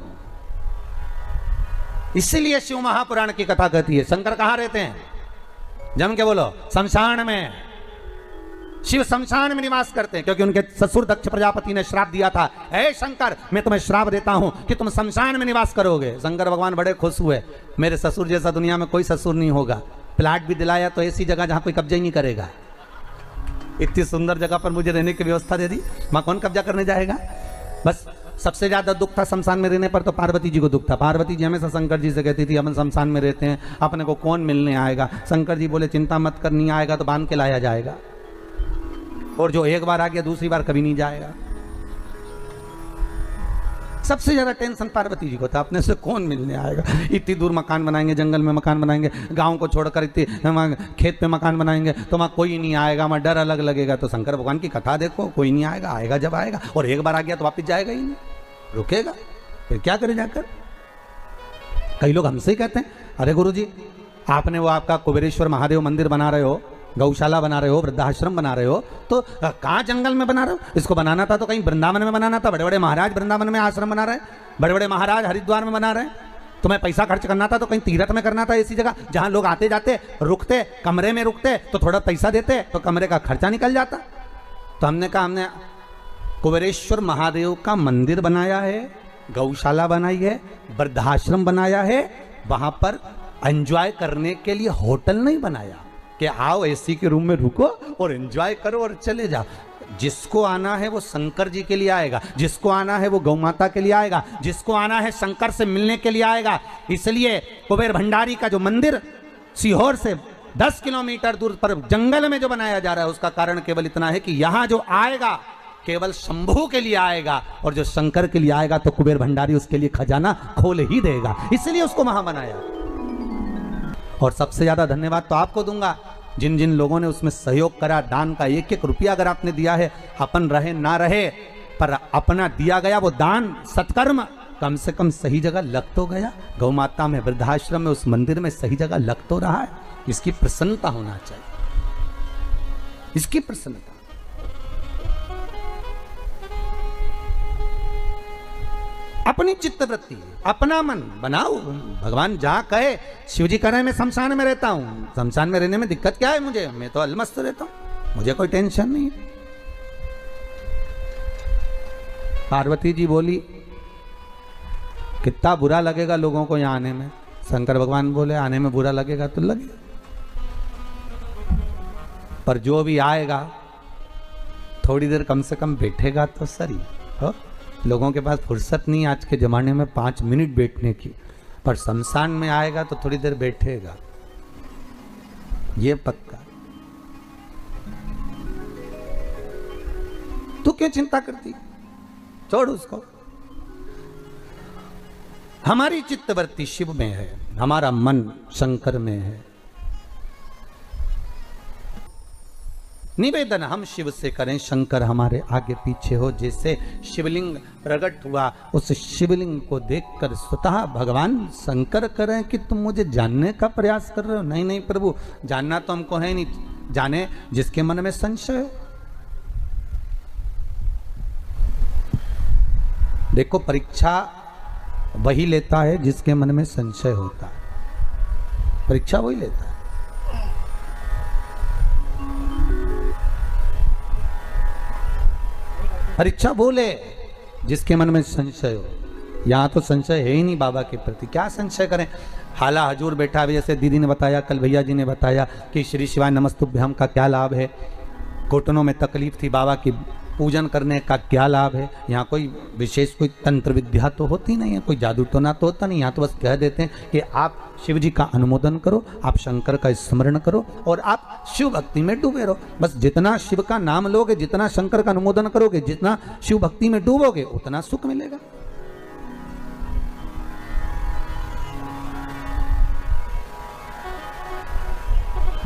इसीलिए शिव महापुराण की कथा कहती है शंकर कहां रहते हैं? जम के बोलो, शमशान में। शिव शमशान में निवास करते हैं क्योंकि उनके ससुर दक्ष प्रजापति ने श्राप दिया था, हे शंकर मैं तुम्हें श्राप देता हूं कि तुम शमशान में निवास करोगे। शंकर भगवान बड़े खुश हुए, मेरे ससुर जैसा दुनिया में कोई ससुर नहीं होगा। प्लाट भी दिलाया तो ऐसी जगह जहां कोई कब्जा ही नहीं करेगा। इतनी सुंदर जगह पर मुझे रहने की व्यवस्था दे दी, वहां कौन कब्जा करने जाएगा? बस सबसे ज्यादा दुख था शमशान में रहने पर तो पार्वती जी को दुख था। पार्वती जी हमेशा शंकर जी से कहती थी अपन शमशान में रहते हैं, अपने को कौन मिलने आएगा? शंकर जी बोले चिंता मत कर, नहीं आएगा तो बांध के लाया जाएगा, और जो एक बार आ गया दूसरी बार कभी नहीं जाएगा। सबसे ज्यादा टेंशन पार्वती जी को था, अपने से कौन मिलने आएगा? इतनी दूर मकान बनाएंगे, जंगल में मकान बनाएंगे, गांव को छोड़कर इतनी खेत पे मकान बनाएंगे तो वहाँ कोई नहीं आएगा, वहाँ डर अलग लगेगा। तो शंकर भगवान की कथा देखो, कोई नहीं आएगा, आएगा जब आएगा, और एक बार आ गया तो वापिस जाएगा ही नहीं, रुकेगा। फिर क्या करे जाकर? कई लोग हमसे ही कहते हैं, अरे गुरुजी आपने वो आपका कुबेरेश्वर महादेव मंदिर बना रहे हो, गौशाला बना रहे हो, वृद्धाश्रम बना रहे हो, तो कहाँ जंगल में बना रहे हो? इसको बनाना था तो कहीं वृंदावन में बनाना था। बड़े बड़े महाराज वृंदावन में आश्रम बना रहे हैं, बड़े बड़े महाराज हरिद्वार में बना रहे हैं। तुम्हें पैसा खर्च करना था तो कहीं तीर्थ में करना था, ऐसी जगह जहां लोग आते जाते रुकते, कमरे में रुकते तो थोड़ा पैसा देते तो कमरे का खर्चा निकल जाता। तो हमने कहा हमने कुबेरेश्वर महादेव का मंदिर बनाया है, गौशाला बनाई है, वृद्धाश्रम बनाया है, वहां पर एंजॉय करने के लिए होटल नहीं बनाया कि आओ एसी के रूम में रुको और एंजॉय करो और चले जाओ। जिसको आना है वो शंकर जी के लिए आएगा, जिसको आना है वो गौ माता के लिए आएगा, जिसको आना है शंकर से मिलने के लिए आएगा। इसलिए कुबेर भंडारी का जो मंदिर सीहोर से 10 किलोमीटर दूर पर जंगल में जो बनाया जा रहा है, उसका कारण केवल इतना है कि यहां जो आएगा केवल शंभू के लिए आएगा, और जो शंकर के लिए आएगा तो कुबेर भंडारी उसके लिए खजाना खोल ही देगा, इसलिए उसको वहां बनाया। और सबसे ज्यादा धन्यवाद तो आपको दूंगा, जिन जिन लोगों ने उसमें सहयोग करा, दान का एक एक रुपया अगर आपने दिया है, अपन रहे ना रहे पर अपना दिया गया वो दान सत्कर्म कम से कम सही जगह लग तो गया, गौ माता में, वृद्धाश्रम में, उस मंदिर में सही जगह लग तो रहा है। इसकी प्रसन्नता होना चाहिए, इसकी प्रसन्नता। अपनी चित्तवृत्ति, अपना मन बनाओ, भगवान जहां कहे। शिव जी कह रहे हैं मैं शमशान में रहता हूं, शमशान में रहने में दिक्कत क्या है मुझे, मैं तो अलमस्त रहता हूं, मुझे कोई टेंशन नहीं है। पार्वती जी बोली कितना बुरा लगेगा लोगों को यहाँ आने में। शंकर भगवान बोले आने में बुरा लगेगा तो लगे, पर जो भी आएगा थोड़ी देर कम से कम बैठेगा तो सही हो। लोगों के पास फुर्सत नहीं आज के ज़माने में 5 मिनट बैठने की, पर शमशान में आएगा तो थोड़ी देर बैठेगा, ये पक्का। तू क्यों चिंता करती, छोड़ उसको। हमारी चित्तवृत्ति शिव में है, हमारा मन शंकर में है। निवेदन हम शिव से करें, शंकर हमारे आगे पीछे हो। जैसे शिवलिंग प्रकट हुआ, उस शिवलिंग को देखकर स्वतः भगवान शंकर करें कि तुम मुझे जानने का प्रयास कर रहे हो। नहीं नहीं प्रभु, जानना तो हमको है नहीं, जाने जिसके मन में संशय हो। देखो परीक्षा वही लेता है जिसके मन में संशय होता है, परीक्षा वही लेता है। परीक्षा बोले जिसके मन में संशय हो। यहाँ तो संशय है ही नहीं बाबा के प्रति, क्या संशय करें। हाला हजूर बैठा है, जैसे दीदी ने बताया, कल भैया जी ने बताया कि श्री शिवाय नमस्तुभ्यम का क्या लाभ है। घुटनों में तकलीफ थी, बाबा की पूजन करने का क्या लाभ है। यहाँ कोई विशेष कोई तंत्र विद्या तो होती नहीं है, कोई जादू टोना तो होता नहीं। यहाँ तो बस कह देते हैं कि आप शिव जी का अनुमोदन करो, आप शंकर का स्मरण करो और आप शिव भक्ति में डूबे रहो। बस जितना शिव का नाम लोगे, जितना शंकर का अनुमोदन करोगे, जितना शिव भक्ति में डूबोगे, उतना सुख मिलेगा।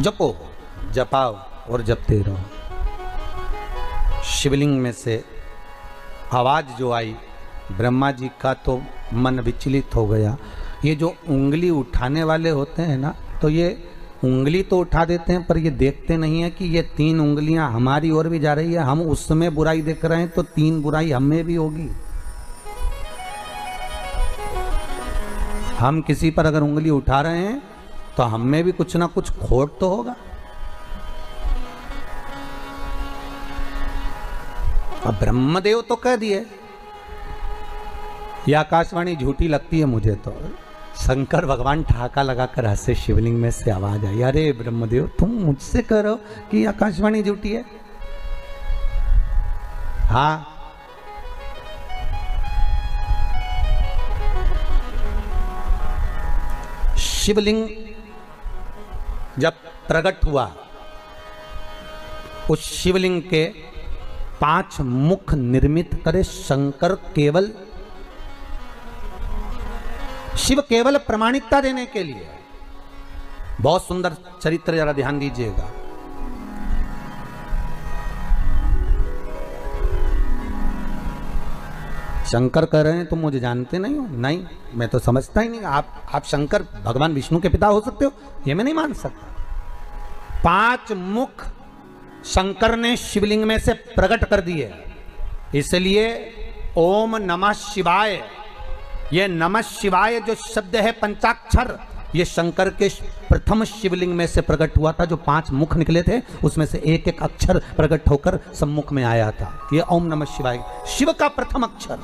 जपो, जपाओ और जपते रहो। शिवलिंग में से आवाज जो आई, ब्रह्मा जी का तो मन विचलित हो गया। ये जो उंगली उठाने वाले होते हैं ना, तो ये उंगली तो उठा देते हैं, पर ये देखते नहीं है कि ये 3 उंगलियां हमारी ओर भी जा रही है। हम उसमें बुराई देख रहे हैं तो 3 बुराई हमें भी होगी। हम किसी पर अगर उंगली उठा रहे हैं तो हमें भी कुछ ना कुछ खोट तो होगा। अब ब्रह्मदेव तो कह दिए, यह आकाशवाणी झूठी लगती है मुझे तो। शंकर भगवान ठहाका लगाकर हंसे, शिवलिंग में से आवाज आई, अरे ब्रह्मदेव तुम मुझसे करो कि आकाशवाणी झूठी है। हाँ, शिवलिंग जब प्रकट हुआ, उस शिवलिंग के 5 मुख निर्मित करे शंकर। केवल शिव केवल प्रमाणिकता देने के लिए। बहुत सुंदर चरित्र, जरा ध्यान दीजिएगा। शंकर कह रहे हैं तुम मुझे जानते नहीं हो। नहीं, मैं तो समझता ही नहीं। आप शंकर भगवान विष्णु के पिता हो सकते हो, ये मैं नहीं मान सकता। 5 मुख शंकर ने शिवलिंग में से प्रकट कर दिए। इसलिए ओम नमः शिवाय, ये नमः शिवाय जो शब्द है पंचाक्षर, ये शंकर के प्रथम शिवलिंग में से प्रकट हुआ था। जो 5 मुख निकले थे उसमें से एक एक अक्षर प्रकट होकर सम्मुख में आया था। ये ओम नमः शिवाय शिव का प्रथम अक्षर,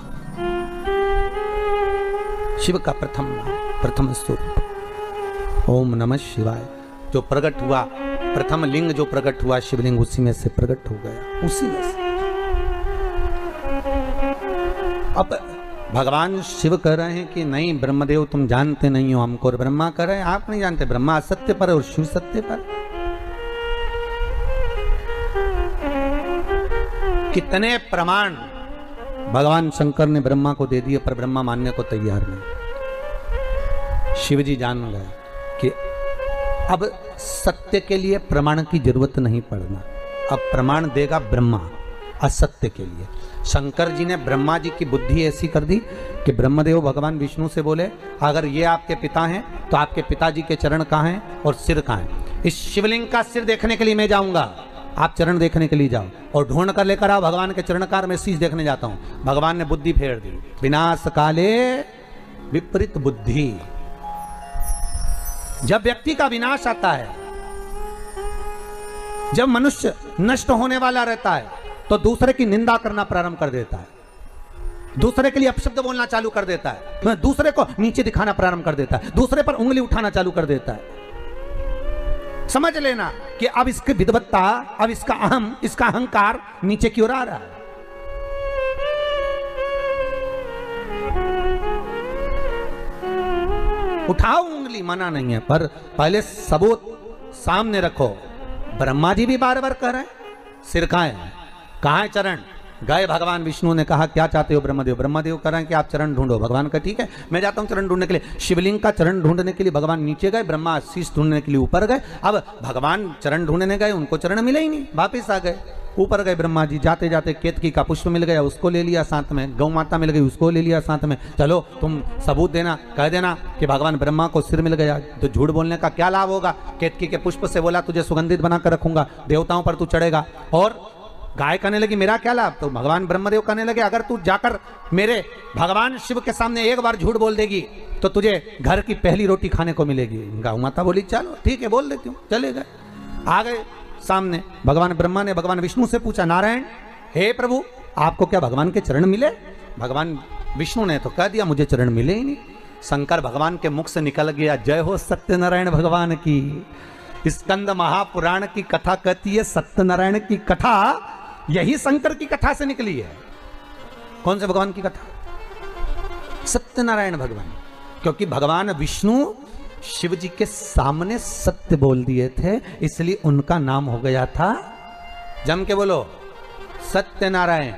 शिव का प्रथम स्वरूप ओम नमः शिवाय जो प्रकट हुआ। प्रथम लिंग जो प्रकट हुआ शिवलिंग, उसी में से प्रकट हो गया, उसी में से। अब भगवान शिव कह रहे हैं कि नहीं ब्रह्मदेव तुम जानते नहीं हो हमको, और ब्रह्मा कह रहे हैं आप नहीं जानते, ब्रह्मा असत्य पर और शिव सत्य पर। कितने प्रमाण भगवान शंकर ने ब्रह्मा को दे दिए, पर ब्रह्मा मानने को तैयार नहीं। शिव जी जान गए कि अब सत्य के लिए प्रमाण की जरूरत नहीं पड़ना, अब प्रमाण देगा ब्रह्मा असत्य के लिए। शंकर जी ने ब्रह्मा जी की बुद्धि ऐसी कर दी कि ब्रह्मदेव भगवान विष्णु से बोले अगर ये आपके पिता हैं तो आपके पिताजी के चरण कहाँ हैं और सिर कहाँ हैं। इस शिवलिंग का सिर देखने के लिए मैं जाऊंगा, आप चरण देखने के लिए जाओ और ढूंढ कर लेकर आओ भगवान के चरणकार, मैं शीश देखने जाता हूं। भगवान ने बुद्धि फेर दी। विनाश काले विपरीत बुद्धि। जब व्यक्ति का विनाश आता है, जब मनुष्य नष्ट होने वाला रहता है, तो दूसरे की निंदा करना प्रारंभ कर देता है, दूसरे के लिए अपशब्द बोलना चालू कर देता है, दूसरे को नीचे दिखाना प्रारंभ कर देता है, दूसरे पर उंगली उठाना चालू कर देता है। समझ लेना कि अब इसकी विद्वत्ता, अब इसका अहम, इसका अहंकार नीचे की ओर आ रहा है। उठाओ उंगली, मना नहीं है, पर पहले सबूत सामने रखो। ब्रह्मा जी भी बार बार कह रहे हैं सिर कहाँ है, कहाँ है चरण। गए भगवान विष्णु ने कहा क्या चाहते हो ब्रह्मदेव। ब्रह्मदेव कह रहे हैं कि आप चरण ढूंढो। भगवान का ठीक है मैं जाता हूं चरण ढूंढने के लिए। शिवलिंग का चरण ढूंढने के लिए भगवान नीचे गए, ब्रह्मा शीश ढूंढने के लिए ऊपर गए। अब भगवान चरण ढूंढने गए, उनको चरण मिले ही नहीं, वापिस आ गए। ऊपर गए ब्रह्मा जी, जाते जाते केतकी का पुष्प मिल गया, उसको ले लिया साथ में। गौ माता मिल गई, उसको ले लिया साथ में। चलो तुम सबूत देना, कह देना कि भगवान ब्रह्मा को सिर मिल गया, तो झूठ बोलने का क्या लाभ होगा। केतकी के पुष्प से बोला तुझे सुगंधित बनाकर रखूंगा, देवताओं पर तू चढ़ेगा। और गाय कहने लगी मेरा क्या लाभ। तो भगवान ब्रह्मदेव कहने लगे अगर तू जाकर मेरे भगवान शिव के सामने एक बार झूठ बोल देगी तो तुझे घर की पहली रोटी खाने को मिलेगी। गौ माता बोली चलो ठीक है बोल देती हूँ। चले गए, आ गए सामने। भगवान ब्रह्मा ने भगवान विष्णु से पूछा नारायण हे प्रभु आपको क्या भगवान के चरण मिले। भगवान विष्णु ने तो कह दिया मुझे चरण मिले ही नहीं। शंकर भगवान के मुख से निकल गया जय हो सत्यनारायण भगवान की। स्कंद महापुराण की कथा कहती है सत्यनारायण की कथा यही शंकर की कथा से निकली है। कौन से भगवान की कथा? सत्यनारायण भगवान। क्योंकि भगवान विष्णु शिव जी के सामने सत्य बोल दिए थे, इसलिए उनका नाम हो गया था, जम के बोलो, सत्यनारायण।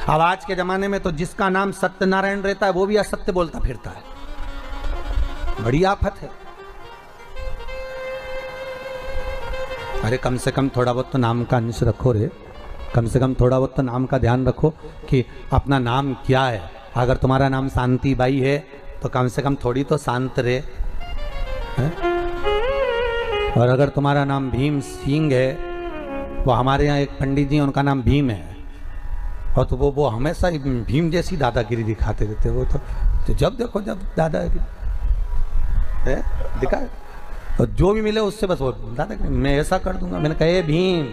अब आज के जमाने में तो जिसका नाम सत्यनारायण रहता है वो भी असत्य बोलता फिरता है। बड़ी आफत है। अरे कम से कम थोड़ा बहुत तो नाम का अंश रखो रे, कम से कम थोड़ा बहुत तो नाम का ध्यान रखो कि अपना नाम क्या है। अगर तुम्हारा नाम शांति बाई है तो कम से कम थोड़ी तो शांत रहे है? और अगर तुम्हारा नाम भीम सिंह है, वो हमारे यहाँ एक पंडित जी उनका नाम भीम है, और तो वो हमेशा भीम जैसी दादागिरी दिखाते रहते। वो तो जब देखो जब दादागिरी दिखा, और जो भी मिले उससे बस वो दादागिरी मैं ऐसा कर दूंगा। मैंने कहा भीम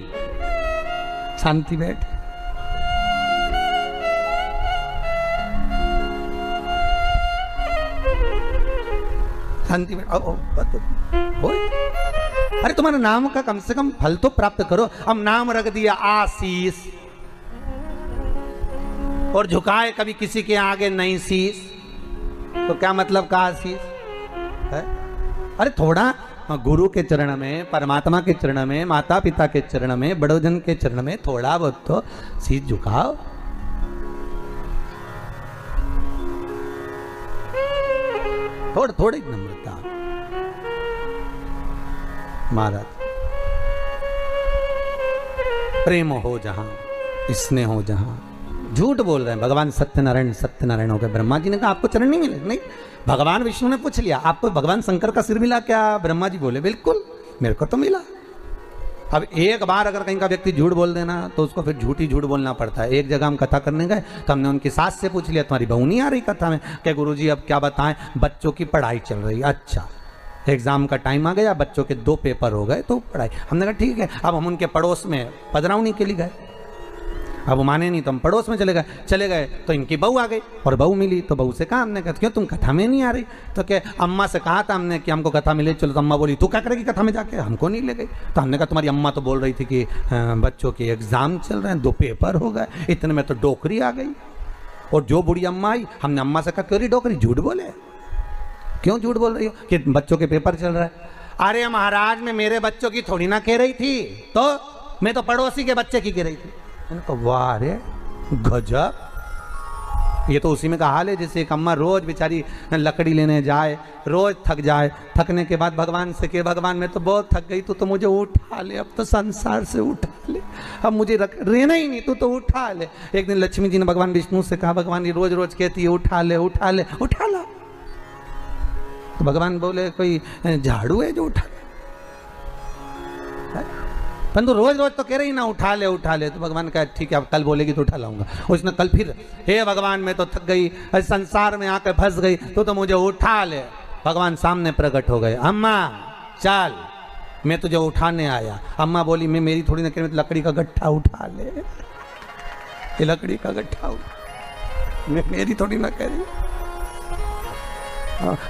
शांति बैठ। शांति बैठ। अरे तुम्हारे नाम का कम से कम फल तो प्राप्त करो। अब नाम रख दिया आशीष और झुकाए कभी किसी के आगे नहीं शीश, तो क्या मतलब का आशीष है? अरे थोड़ा गुरु के चरण में, परमात्मा के चरण में, माता पिता के चरण में, बड़ोजन के चरण में थोड़ा बहुत तो शीश झुकाओ। थोड़ी नम्रता महाराज। प्रेम हो जहां, स्नेह हो जहां। झूठ बोल रहे हैं। भगवान सत्यनारायण हो गए। ब्रह्मा जी ने कहा आपको चरण नहीं मिले। नहीं, भगवान विष्णु ने पूछ लिया आपको भगवान शंकर का सिर मिला क्या? ब्रह्मा जी बोले बिल्कुल मेरे को तो मिला। अब एक बार अगर कहीं का व्यक्ति झूठ बोल देना तो उसको फिर झूठी झूठ बोलना पड़ता है। एक जगह हम कथा करने गए तो हमने उनकी सास से पूछ लिया तुम्हारी बहू नहीं आ रही कथा में? क्या गुरुजी अब क्या बताएं, बच्चों की पढ़ाई चल रही। अच्छा, एग्जाम का टाइम आ गया, बच्चों के 2 पेपर हो गए तो पढ़ाई। हमने कहा ठीक है। अब हम उनके पड़ोस में पधरावनी के लिए गए। अब वो माने नहीं तो हम पड़ोस में चले गए तो इनकी बहू आ गई और बहू मिली तो बहू से कहा हमने कहा क्यों तुम कथा में नहीं आ रही? तो क्या अम्मा से कहा था हमने कि हमको कथा मिले चलो। तो अम्मा बोली तू क्या करेगी कथा में जाके, हमको नहीं ले गई। तो हमने कहा तुम्हारी अम्मा तो बोल रही थी कि बच्चों के एग्जाम चल रहे हैं, 2 पेपर हो गए, इतने में तो डोकरी आ गई। और जो बूढ़ी अम्मा आई, हमने अम्मा से कहा क्यों री डोकरी झूठ बोले, क्यों झूठ बोल रही हो कि बच्चों के पेपर चल रहा है। अरे महाराज मैं मेरे बच्चों की थोड़ी ना कह रही थी, तो मैं तो पड़ोसी के बच्चे की कह रही थी। मैंने कहा वाह रे गजब, ये तो उसी में का हाल है जैसे एक अम्मा रोज बेचारी लकड़ी लेने जाए, रोज थक जाए, थकने के बाद भगवान से कहे भगवान मैं तो बहुत थक गई, तू तो मुझे उठा ले, अब तो संसार से उठा ले, अब मुझे रहना ही नहीं, तू तो उठा ले। एक दिन लक्ष्मी जी ने भगवान विष्णु से कहा भगवान ये रोज रोज कहती है उठा ले उठा ले, उठा ला। तो भगवान बोले कोई झाड़ू है जो उठा ले, परंतु रोज रोज तो कह रही ना उठा ले उठा ले। तो भगवान कहा ठीक है अब कल बोलेगी तो उठा लाऊंगा। उसने कल फिर हे भगवान मैं तो थक गई, संसार में आकर फंस गई, तो मुझे उठा ले। भगवान सामने प्रकट हो गए, अम्मा चल मैं तुझे उठाने आया। अम्मा बोली मैं मेरी थोड़ी ना कह रही, लकड़ी का गट्ठा उठा ले, ये लकड़ी का गट्ठा उठा, मैं मेरी थोड़ी ना कह रही।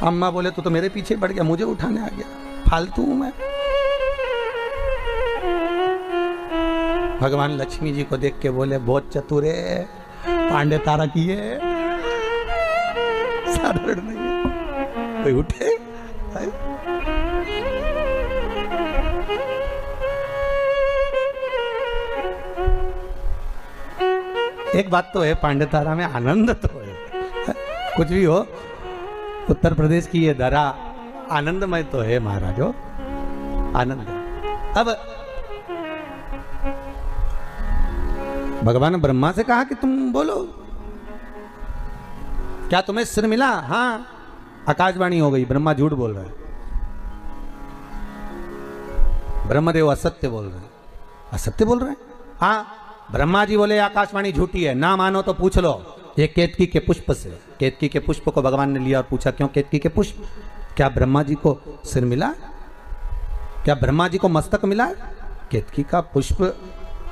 अम्मा बोले तो मेरे पीछे पड़ गया, मुझे उठाने आ गया, फालतू हूं मैं। भगवान लक्ष्मी जी को देख के बोले बहुत चतुर है, पांडे तारा की है, साधारण नहीं है, कोई उठे। एक बात तो है पांडे तारा में आनंद तो है, कुछ भी हो उत्तर प्रदेश की ये दरा आनंदमय तो है महाराजो, आनंद। अब भगवान ने ब्रह्मा से कहा कि तुम बोलो क्या तुम्हें सिर मिला? हाँ आकाशवाणी हो गई, ब्रह्मा झूठ बोल रहे हैं, ब्रह्मदेव असत्य बोल रहे हैं, असत्य बोल रहे हैं। हाँ ब्रह्मा जी बोले आकाशवाणी झूठी है, ना मानो तो पूछ लो ये केतकी के पुष्प से। केतकी के पुष्प को भगवान ने लिया और पूछा क्यों केतकी के पुष्प, क्या ब्रह्मा जी को सिर मिला, क्या ब्रह्मा जी को मस्तक मिला? केतकी का पुष्प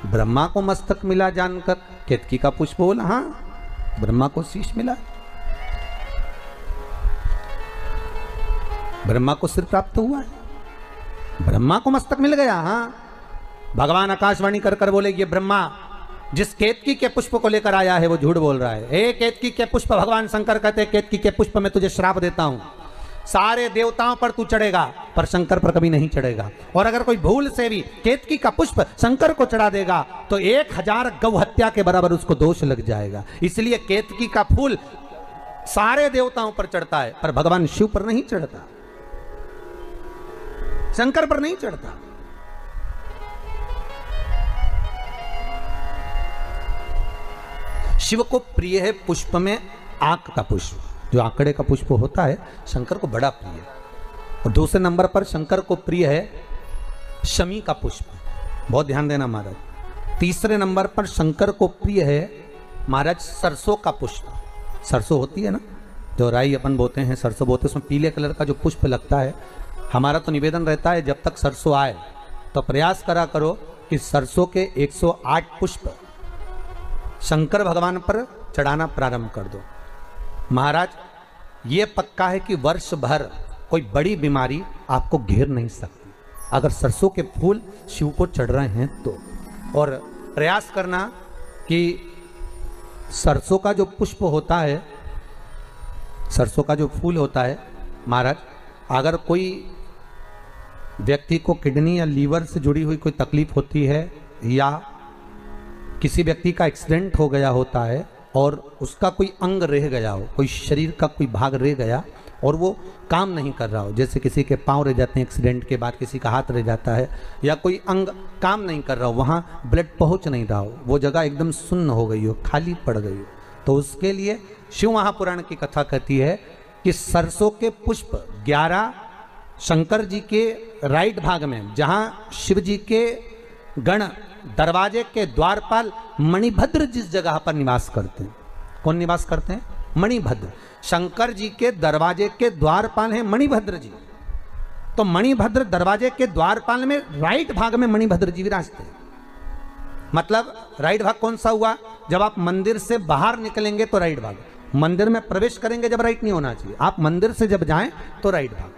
ब्रह्मा को मस्तक मिला जानकर केतकी का पुष्प बोला हाँ ब्रह्मा को शीश मिला, ब्रह्मा को सिर प्राप्त हुआ है, ब्रह्मा को मस्तक मिल गया। हाँ भगवान आकाशवाणी कर कर बोले ये ब्रह्मा जिस केतकी के पुष्प को लेकर आया है वो झूठ बोल रहा है। ए केतकी के पुष्प, भगवान शंकर कहते हैं केतकी के पुष्प में तुझे श्राप देता हूं, सारे देवताओं पर तू चढ़ेगा पर शंकर पर कभी नहीं चढ़ेगा, और अगर कोई भूल से भी केतकी का पुष्प शंकर को चढ़ा देगा तो 1000 गौ हत्या के बराबर उसको दोष लग जाएगा। इसलिए केतकी का फूल सारे देवताओं पर चढ़ता है पर भगवान शिव पर नहीं चढ़ता, शंकर पर नहीं चढ़ता। शिव को प्रिय है पुष्प में आंक का पुष्प, जो आंकड़े का पुष्प होता है शंकर को बड़ा प्रिय है। और दूसरे नंबर पर शंकर को प्रिय है शमी का पुष्प, बहुत ध्यान देना महाराज। तीसरे नंबर पर शंकर को प्रिय है महाराज सरसों का पुष्प। सरसों होती है ना जो राई अपन बोते हैं, सरसों बोते हैं, उसमें पीले कलर का जो पुष्प लगता है। हमारा तो निवेदन रहता है जब तक सरसों आए तो प्रयास करा करो कि सरसों के 108 पुष्प शंकर भगवान पर चढ़ाना प्रारंभ कर दो। महाराज ये पक्का है कि वर्ष भर कोई बड़ी बीमारी आपको घेर नहीं सकती अगर सरसों के फूल शिव को चढ़ रहे हैं तो। और प्रयास करना कि सरसों का जो पुष्प होता है, सरसों का जो फूल होता है महाराज, अगर कोई व्यक्ति को किडनी या लीवर से जुड़ी हुई कोई तकलीफ होती है या किसी व्यक्ति का एक्सीडेंट हो गया होता है और उसका कोई अंग रह गया हो, कोई शरीर का कोई भाग रह गया और वो काम नहीं कर रहा हो, जैसे किसी के पांव रह जाते हैं एक्सीडेंट के बाद, किसी का हाथ रह जाता है या कोई अंग काम नहीं कर रहा हो, वहाँ ब्लड पहुँच नहीं रहा हो, वो जगह एकदम सुन्न हो गई हो, खाली पड़ गई हो, तो उसके लिए शिव महापुराण की कथा कहती है कि सरसों के पुष्प 11 शंकर जी के राइट भाग में, जहाँ शिव जी के गण दरवाजे के द्वारपाल मणिभद्र जिस जगह पर निवास करते हैं, कौन निवास करते हैं? मणिभद्र। शंकर जी के दरवाजे के द्वारपाल हैं मणिभद्र जी, तो मणिभद्र दरवाजे के द्वारपाल में राइट भाग में मणिभद्र जी विराजते हैं। मतलब राइट भाग कौन सा हुआ? जब आप मंदिर से बाहर निकलेंगे तो राइट भाग, मंदिर में प्रवेश करेंगे जब राइट नहीं होना चाहिए, आप मंदिर से जब जाएं तो राइट भाग।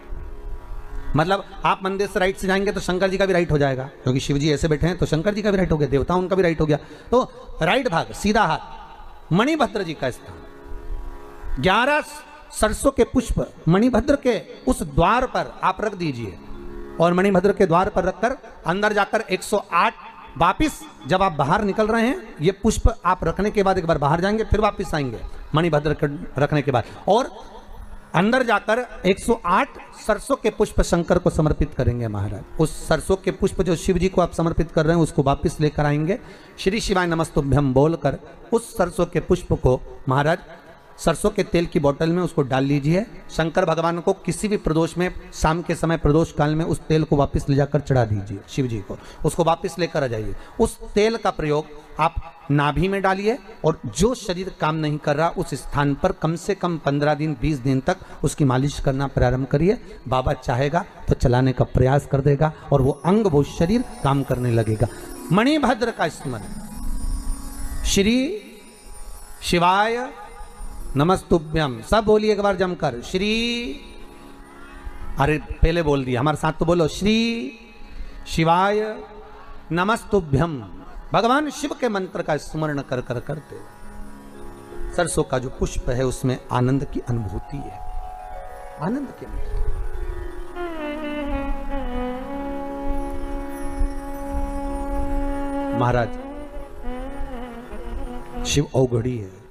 मतलब आप मंदिर से राइट से जाएंगे तो शंकर जी का भी राइट हो जाएगा, क्योंकि शिव जी ऐसे बैठे हैं तो शंकर जी का भी राइट हो गया, देवता उनका भी राइट हो गया, तो राइट भाग सीधा हाथ मणिभद्र जी का स्थान। 11 सरसों के पुष्प मणिभद्र के उस द्वार पर आप रख दीजिए और मणिभद्र के द्वार पर रखकर अंदर जाकर 108 वापिस जब आप बाहर निकल रहे हैं, ये पुष्प आप रखने के बाद एक बार बाहर जाएंगे, फिर वापिस आएंगे मणिभद्र के रखने के बाद, और अंदर जाकर 108 सरसों के पुष्प शंकर को समर्पित करेंगे महाराज। उस सरसों के पुष्प जो शिव जी को आप समर्पित कर रहे हैं उसको वापस लेकर आएंगे, श्री शिवाय नमस्तुभ्यम बोलकर उस सरसों के पुष्प को महाराज सरसों के तेल की बोतल में उसको डाल लीजिए। शंकर भगवान को किसी भी प्रदोष में शाम के समय प्रदोष काल में उस तेल को वापस ले जाकर चढ़ा दीजिए शिव जी को, उसको वापस लेकर आ जाइए। उस तेल का प्रयोग आप नाभि में डालिए और जो शरीर काम नहीं कर रहा उस स्थान पर कम से कम 15 दिन 20 दिन तक उसकी मालिश करना प्रारंभ करिए। बाबा चाहेगा तो चलाने का प्रयास कर देगा और वो अंग वो शरीर काम करने लगेगा। मणिभद्र का स्मरण, श्री शिवाय नमस्तुभ्यम, सब बोलिए एक बार जमकर, श्री, अरे पहले बोल दिया, हमारे साथ तो बोलो, श्री शिवाय नमस्तुभ्यम। भगवान शिव के मंत्र का स्मरण कर कर करते सरसों का जो पुष्प है उसमें आनंद की अनुभूति है, आनंद की अनुभूति। महाराज शिव औघड़ी है,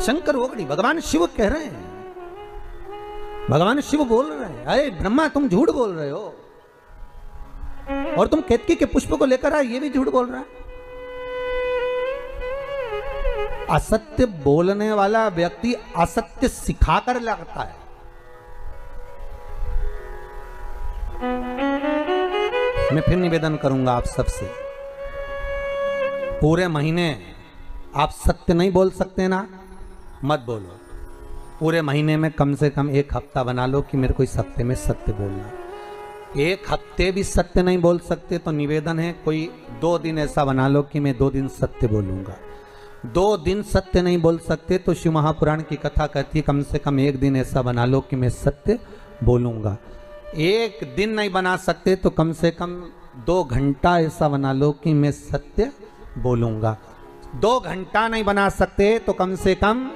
शंकर ओगड़ी, भगवान शिव कह रहे हैं, भगवान शिव बोल रहे हैं, अरे ब्रह्मा तुम झूठ बोल रहे हो, और तुम केतकी के पुष्प को लेकर आए, ये भी झूठ बोल रहा है। असत्य बोलने वाला व्यक्ति असत्य सिखाकर लगता है। मैं फिर निवेदन करूंगा आप सबसे, पूरे महीने आप सत्य नहीं बोल सकते ना, मत बोलो। पूरे महीने में कम से कम एक हफ्ता बना लो कि मेरे को इस हफ्ते में सत्य बोलना। एक हफ्ते भी सत्य नहीं बोल सकते तो निवेदन है कोई 2 दिन ऐसा बना लो कि मैं 2 दिन सत्य बोलूंगा। 2 दिन सत्य नहीं बोल सकते तो शिव महापुराण की कथा कहती है कम से कम 1 दिन ऐसा बना लो कि मैं सत्य बोलूंगा। 1 दिन नहीं बना सकते तो कम से कम 2 घंटा ऐसा बना लो कि मैं सत्य बोलूंगा। 2 घंटा नहीं बना सकते तो कम से कम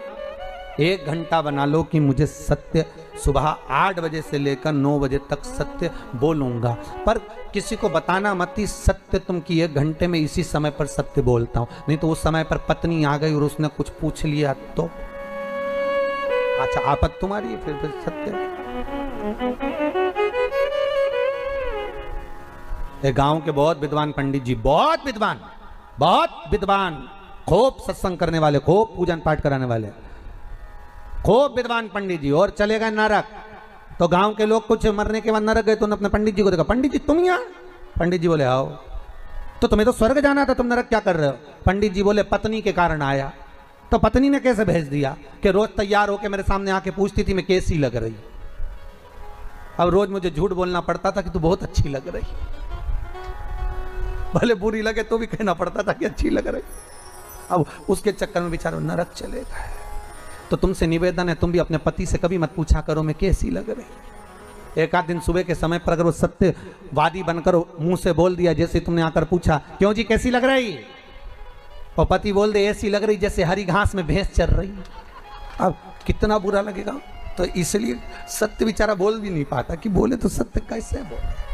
1 घंटा बना लो कि मुझे सत्य सुबह 8 बजे से लेकर 9 बजे तक सत्य बोलूंगा। पर किसी को बताना मत ही सत्य तुम कि 1 घंटे में इसी समय पर सत्य बोलता हूं, नहीं तो उस समय पर पत्नी आ गई और उसने कुछ पूछ लिया तो अच्छा आपत तुम्हारी, फिर सत्य। एक गांव के बहुत विद्वान पंडित जी, बहुत विद्वान, खूब सत्संग करने वाले, खूब पूजन पाठ कराने वाले, खूब विद्वान पंडित जी, और चले गए नरक। तो गांव के लोग कुछ मरने के बाद नरक गए तो उन्होंने अपने पंडित जी को देखा, पंडित जी तुम यहाँ? पंडित जी बोले आओ। तो तुम्हें तो स्वर्ग जाना था, तुम नरक क्या कर रहे हो? पंडित जी बोले पत्नी के कारण आया। तो पत्नी ने कैसे भेज दिया कि रोज तैयार होकर मेरे सामने आके पूछती थी मैं कैसी लग रही। अब रोज मुझे झूठ बोलना पड़ता था कि तू बहुत अच्छी लग रही, भले बुरी लगे तो भी कहना पड़ता था कि अच्छी लग रही। अब उसके चक्कर में बेचारा नरक चले गए। तो तुमसे निवेदन है तुम भी अपने पति से कभी मत पूछा करो मैं कैसी लग रही। एक आध दिन सुबह के समय पर अगर वो सत्यवादी बनकर मुंह से बोल दिया, जैसे तुमने आकर पूछा क्यों जी कैसी लग रही, और पति बोल दे ऐसी लग रही जैसे हरी घास में भैंस चल रही, अब कितना बुरा लगेगा। तो इसलिए सत्य बेचारा बोल भी नहीं पाता कि बोले तो सत्य कैसे बोले।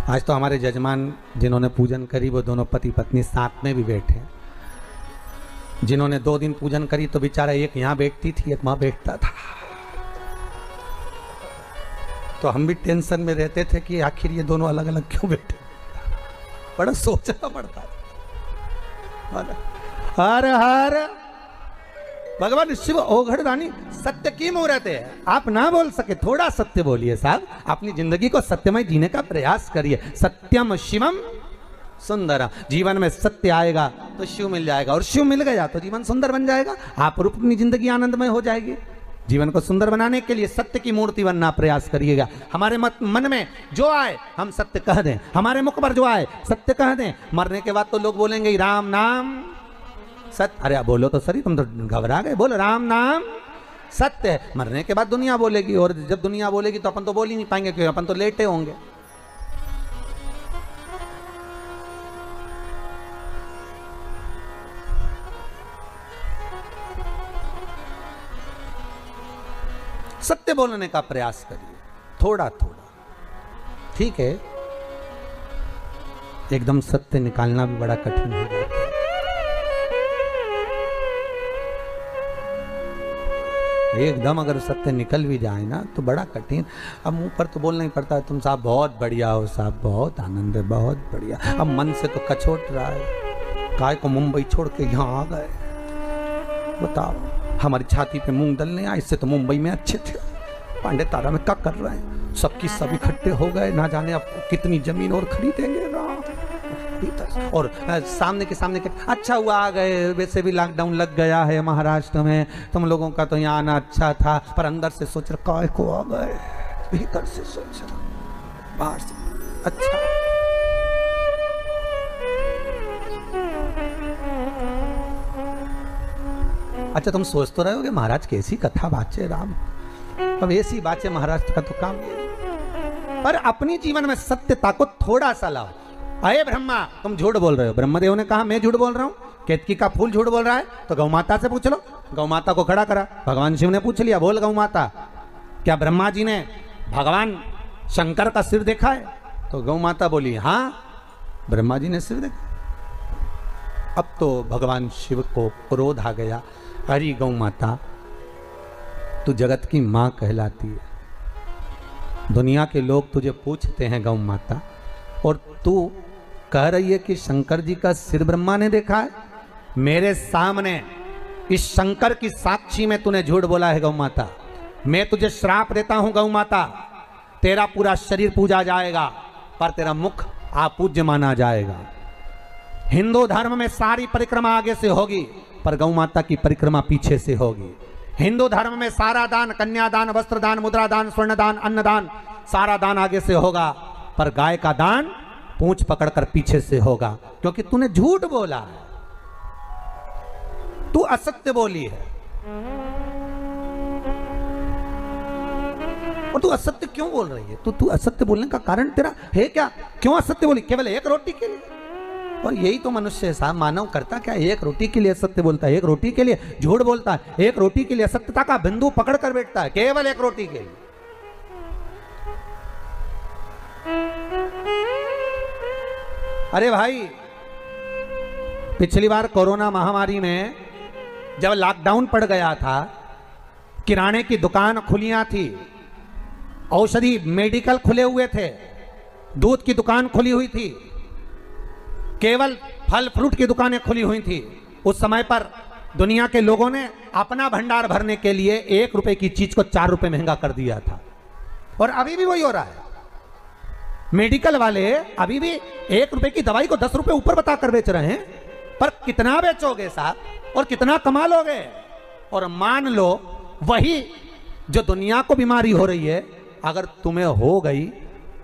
आज तो हमारे जजमान जिन्होंने पूजन करी वो दोनों पति पत्नी साथ में भी बैठे। जिन्होंने 2 दिन पूजन करी तो बेचारा एक यहाँ बैठती थी एक वहां बैठता था। तो हम भी टेंशन में रहते थे कि आखिर ये दोनों अलग अलग क्यों बैठे, बड़ा सोचना पड़ता था। हर हर भगवान शिव औघड़ रानी सत्य की मुंह रहते हैं। आप ना बोल सके थोड़ा सत्य बोलिए साहब, अपनी जिंदगी को सत्यमय जीने का प्रयास करिए। सत्यम शिवम सुंदरम, जीवन में सत्य आएगा तो शिव मिल जाएगा, और शिव मिल गया तो जीवन सुंदर बन जाएगा। आप रूप अपनी जिंदगी आनंदमय हो जाएगी। जीवन को सुंदर बनाने के लिए सत्य की मूर्ति बनना प्रयास करिएगा। हमारे मन में जो आए हम सत्य कह दें, हमारे मुख पर जो आए सत्य कह दें। मरने के बाद तो लोग बोलेंगे राम नाम सत्य, अरे बोलो तो सही, तुम तो घबरा गए। बोलो राम नाम सत्य है। मरने के बाद दुनिया बोलेगी, और जब दुनिया बोलेगी तो अपन तो बोल ही नहीं पाएंगे, क्योंकि अपन तो लेटे होंगे। सत्य बोलने का प्रयास करिए, थोड़ा थोड़ा, ठीक है। एकदम सत्य निकालना भी बड़ा कठिन हो जाता है। एकदम अगर सत्य निकल भी जाए ना तो बड़ा कठिन। अब मुंह पर तो बोलना ही पड़ता है, तुम साहब बहुत बढ़िया हो, साहब बहुत आनंद है, बहुत बढ़िया। अब मन से तो कचोट रहा है, काय को मुंबई छोड़ के यहाँ आ गए। बताओ, हमारी छाती पे मूंग दलने आए, इससे तो मुंबई में अच्छे थे। पांडे तारा में क्या कर रहे हैं, सबकी सब इकट्ठे हो गए, ना जाने अब कितनी जमीन और खरीदेंगे ना। और सामने के अच्छा हुआ आ गए, वैसे भी लॉकडाउन लग गया है महाराष्ट्र में, तुम लोगों का तो यहाँ आना अच्छा था। पर अंदर से सोच रहा काय को आ गए, भीतर से सोच रहा, बाहर से अच्छा। अच्छा, तुम सोच तो रहे हो कि महाराज कैसी कथा बाचे राम, अब ऐसी बातें महाराष्ट्र का तो काम है। पर अपनी जीवन में सत्यता को थोड़ा सा लाओ। अरे ब्रह्मा, तुम झूठ बोल रहे हो। ब्रह्मदेव ने कहा मैं झूठ बोल रहा हूँ, केतकी का फूल झूठ बोल रहा है, तो गौ माता से पूछ लो। गौ माता को खड़ा करा, भगवान शिव ने पूछ लिया, बोल गौ माता, क्या ब्रह्मा जी ने भगवान शंकर का सिर देखा है? तो गौ माता बोली हाँ, ब्रह्मा जी ने सिर देखा। अब तो भगवान शिव को क्रोध आ गया, अरे गौ माता, तू जगत की मां कहलाती है, दुनिया के लोग तुझे पूछते हैं गौ माता, और तू कह रही है कि शंकर जी का सिर ब्रह्मा ने देखा है। मेरे सामने इस शंकर की साक्षी में तूने झूठ बोला है गौ माता। मैं तुझे श्राप देता हूं गौ माता, तेरा पूरा शरीर पूजा जाएगा पर तेरा मुख अपूज्य माना जाएगा। हिंदू धर्म में सारी परिक्रमा आगे से होगी पर गौ माता की परिक्रमा पीछे से होगी। हिंदू धर्म में सारा दान, कन्यादान, वस्त्रदान, मुद्रादान, स्वर्णदान, अन्नदान, सारा दान आगे से होगा, पर गाय का दान पूंछ पकड़कर पीछे से होगा, क्योंकि तूने झूठ बोला है, तू असत्य बोली है। और तू असत्य क्यों बोल रही है? तू असत्य बोलने का कारण तेरा है क्या? क्यों असत्य बोली? केवल एक रोटी के लिए? और यही तो मनुष्य है साहब, मानव करता क्या, एक रोटी के लिए सत्य बोलता है, एक रोटी के लिए झूठ बोलता है, एक रोटी के लिए असत्यता का बिंदु पकड़ कर बैठता है, केवल एक रोटी के लिए। अरे भाई, पिछली बार कोरोना महामारी में जब लॉकडाउन पड़ गया था, किराने की दुकान खुलियां थी, औषधि मेडिकल खुले हुए थे, दूध की दुकान खुली हुई थी, केवल फल फ्रूट की दुकानें खुली हुई थी। उस समय पर दुनिया के लोगों ने अपना भंडार भरने के लिए 1 रुपए की चीज को 4 रुपए महंगा कर दिया था, और अभी भी वही हो रहा है। मेडिकल वाले अभी भी 1 रुपए की दवाई को 10 रुपए ऊपर बताकर बेच रहे हैं। पर कितना बेचोगे साहब, और कितना कमा लोगे? और मान लो वही जो दुनिया को बीमारी हो रही है, अगर तुम्हें हो गई